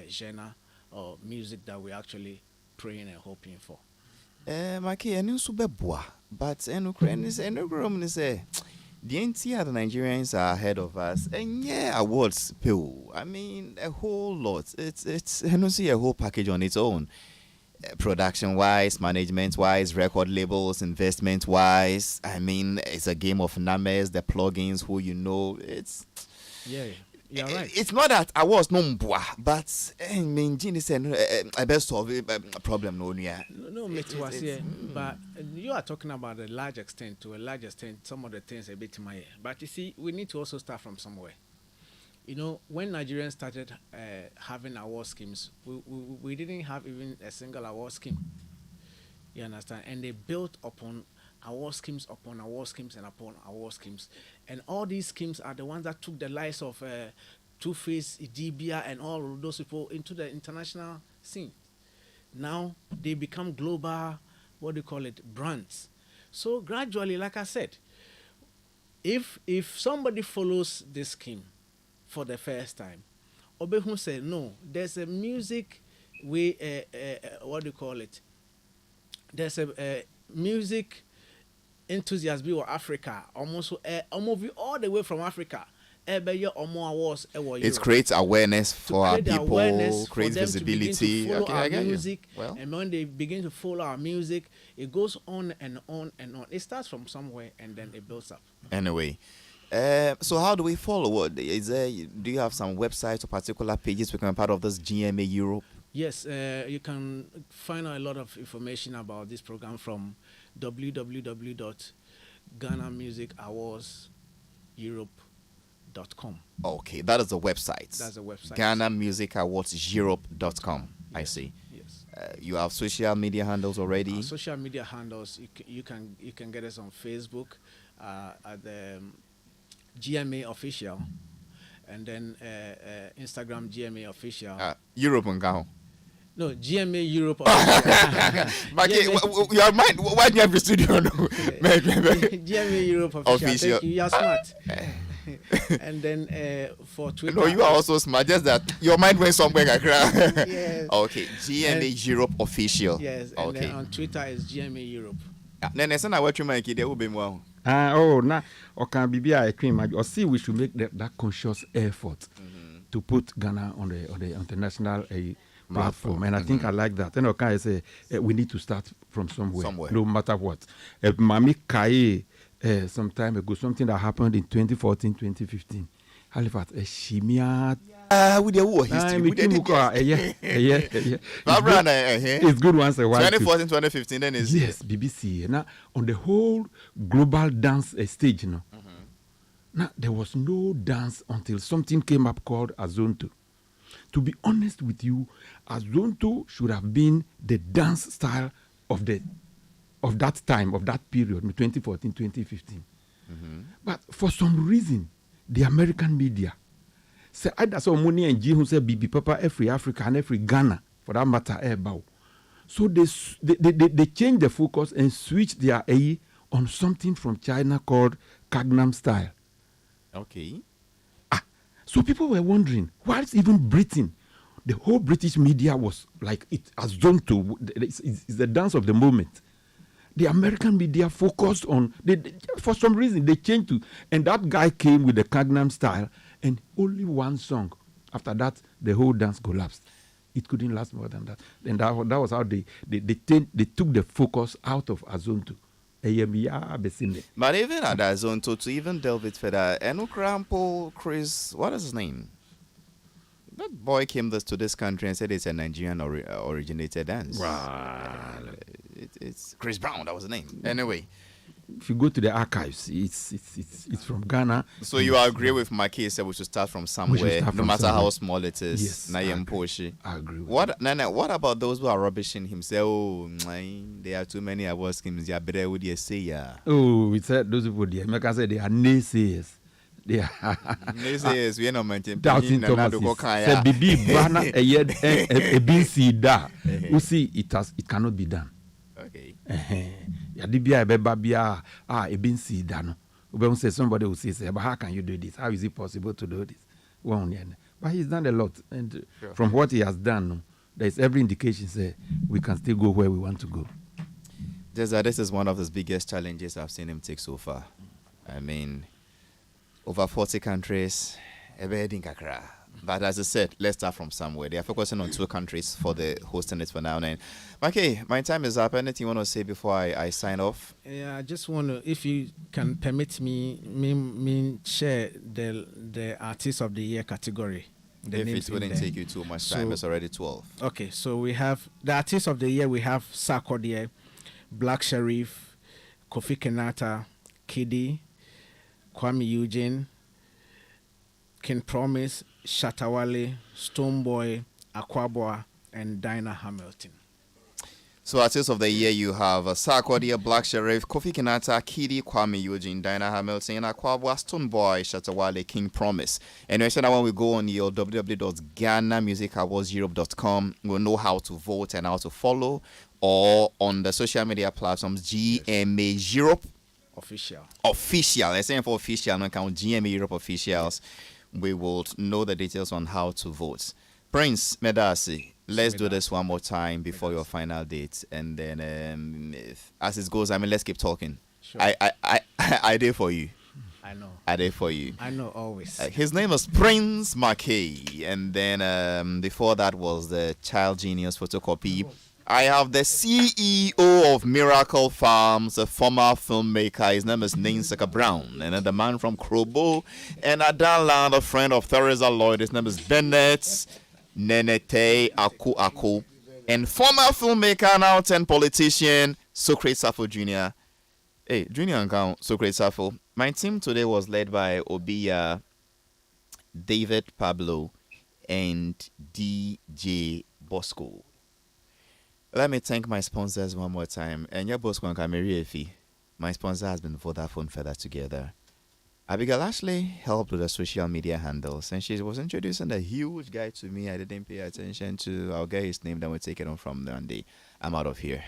Speaker 12: genre or music that we're actually praying and hoping for.
Speaker 8: Maki, and Subebwa, but Ukraine is the entire Nigerians are ahead of us, and awards pill. I mean, a whole lot. It's I don't see a whole package on its own. Production wise, management wise, record labels, investment wise. I mean, it's a game of numbers, the plugins, who it's
Speaker 12: you're right.
Speaker 8: It's not that I was no mbwa, but I mean, Gene said I best solve a problem no near.
Speaker 12: No, but you are talking about to a large extent, some of the things a bit my. But you see, we need to also start from somewhere. When Nigerians started having award schemes, we didn't have even a single award scheme. You understand? And they built upon award schemes upon award schemes and upon award schemes. And all these schemes are the ones that took the lives of Two-Face, Idibia, and all of those people into the international scene. Now they become global, brands. So gradually, like I said, if somebody follows this scheme for the first time, Obehun said, no, there's a music there's a music enthusiast of Africa, almost all the way from Africa.
Speaker 8: It creates awareness for our people, creates visibility.
Speaker 12: To
Speaker 8: I get
Speaker 12: music,
Speaker 8: you. Well,
Speaker 12: and when they begin to follow our music, it goes on and on and on. It starts from somewhere and then it builds up.
Speaker 8: Anyway, so how do we follow? What is there? Do you have some websites or particular pages becoming part of this GMA Europe?
Speaker 12: Yes, you can find out a lot of information about this program from www.GhanaMusicAwardsEurope.com.
Speaker 8: Okay, that is the website.
Speaker 12: That's the website.
Speaker 8: GhanaMusicAwardsEurope.com.
Speaker 12: Yes.
Speaker 8: I see.
Speaker 12: Yes.
Speaker 8: You have social media handles already.
Speaker 12: Social media handles. You can get us on Facebook at the GMA Official, and then Instagram GMA Official.
Speaker 8: Europe and Gao.
Speaker 12: No, GMA Europe. But
Speaker 8: your mind, why do you have the studio?
Speaker 12: GMA Europe official. Thank you. You are smart. And then for Twitter.
Speaker 8: No, you are also smart. Just that your mind went somewhere.
Speaker 12: Yes.
Speaker 8: Okay, GMA Europe official.
Speaker 12: Yes. And
Speaker 8: okay.
Speaker 12: then on Twitter is GMA Europe.
Speaker 8: Then I said, "What you make it? There will be more."
Speaker 9: Now, okay, Bibi, I think, or see, we should make that conscious effort to put Ghana on the international platform, and I think I like that. And okay, I say we need to start from somewhere. No matter what. Mami Kaye, some time ago, something that happened in 2014, 2015. Halifax, Shimia.
Speaker 8: With the war history,
Speaker 9: it's good once a while.
Speaker 8: 2014, 2015, then is
Speaker 9: yes, BBC. Now on the whole global dance stage, now there was no dance until something came up called Azonto. To be honest with you, Azonto should have been the dance style of that time, of that period, 2014, 2015. But for some reason, the American media say either so money and G who say Bibi Papa every Africa and every Ghana for that matter bow. So they changed the focus and switched their A on something from China called Gangnam Style.
Speaker 8: Okay.
Speaker 9: So people were wondering, why is even Britain? The whole British media was like, it assumed to, it's the dance of the moment. The American media focused on, for some reason, they changed to, and that guy came with the Gangnam Style, and only one song. After that, the whole dance collapsed. It couldn't last more than that. And that was how they took the focus out of Azonto.
Speaker 8: But even at Azonto, to even delve it further, Enukrampo Chris, what is his name? That boy came to this country and said it's a Nigerian originated dance.
Speaker 9: Wow.
Speaker 8: It's Chris Brown, that was the name. Anyway.
Speaker 9: If you go to the archives, it's from Ghana.
Speaker 8: So you agree with my case that we should start from somewhere, no matter how small it is.
Speaker 9: Yes, I agree with
Speaker 8: what, Nana, what about those who are rubbishing him? Say, oh, there are too many awards schemes. Yeah, better would you say, yeah?
Speaker 9: Oh, we said those people there. Like I said, they are naysayers. They are
Speaker 8: naysayers. We are not mentioning
Speaker 9: doubting Thomas. Say, Bibi, Bana, a BC da. You see, it cannot be done.
Speaker 8: Okay.
Speaker 9: Yadibia bebabia ebinsi dano. Ube say somebody will say, but how can you do this? How is it possible to do this? But he's done a lot, and from what he has done, there is every indication say we can still go where we want to go.
Speaker 8: Just that this is one of the biggest challenges I've seen him take so far. I mean, over 40 countries, but as I said, let's start from somewhere. They are focusing on 2 countries for the hosting it for now. And okay, my time is up. Anything you want to say before I sign off?
Speaker 12: Yeah, I just want to, if you can permit me share the Artist of the Year category.
Speaker 8: If it wouldn't take you too much time, it's already 12.
Speaker 12: Okay, so we have the Artist of the Year. We have Sarkodie, Black Sherif, Kofi Kenata, Kiddy, Kwame Eugene, King Promise, Shatawale, Stonebwoy, Aquaboa, and Dinah Hamilton.
Speaker 8: So, Artist of the Year, you have Sarkodie, Black Sherif, Kofi Kenata, Kiddy, Kwame Eugene, Dinah Hamilton, Aquaboa, Stonebwoy, Shatawale, King Promise. And you said that when we go on your www.ghanamusicawardseurope.com, we'll know how to vote and how to follow, or on the social media platforms, GMA Europe
Speaker 12: Official.
Speaker 8: Let's say for official, no count GMA Europe officials. We will know the details on how to vote. Prince Medasi, let's do this one more time before your final date, and then as it goes, let's keep talking.
Speaker 12: Sure.
Speaker 8: I did for you.
Speaker 12: I know.
Speaker 8: I did for you.
Speaker 12: I know always.
Speaker 8: His name is Prince Marquet, and then before that was the Child Genius photocopy. I have the CEO of Miracle Farms, a former filmmaker. His name is Ninsaka Brown. And then the man from Krobo and Adanland, a friend of Theresa Lloyd. His name is Bennett Nenete Aku. And former filmmaker, now 10 politician, Socrates Safo Jr. Hey, Junior and Socrates Safo. My team today was led by Obia, David Pablo, and DJ Bosco. Let me thank my sponsors one more time. And your boss, my sponsor has been Vodafone Feather Together. Abigail Ashley helped with the social media handles, and she was introducing a huge guy to me. I didn't pay attention to. I'll get his name, then we'll take it on from there. And I'm out of here.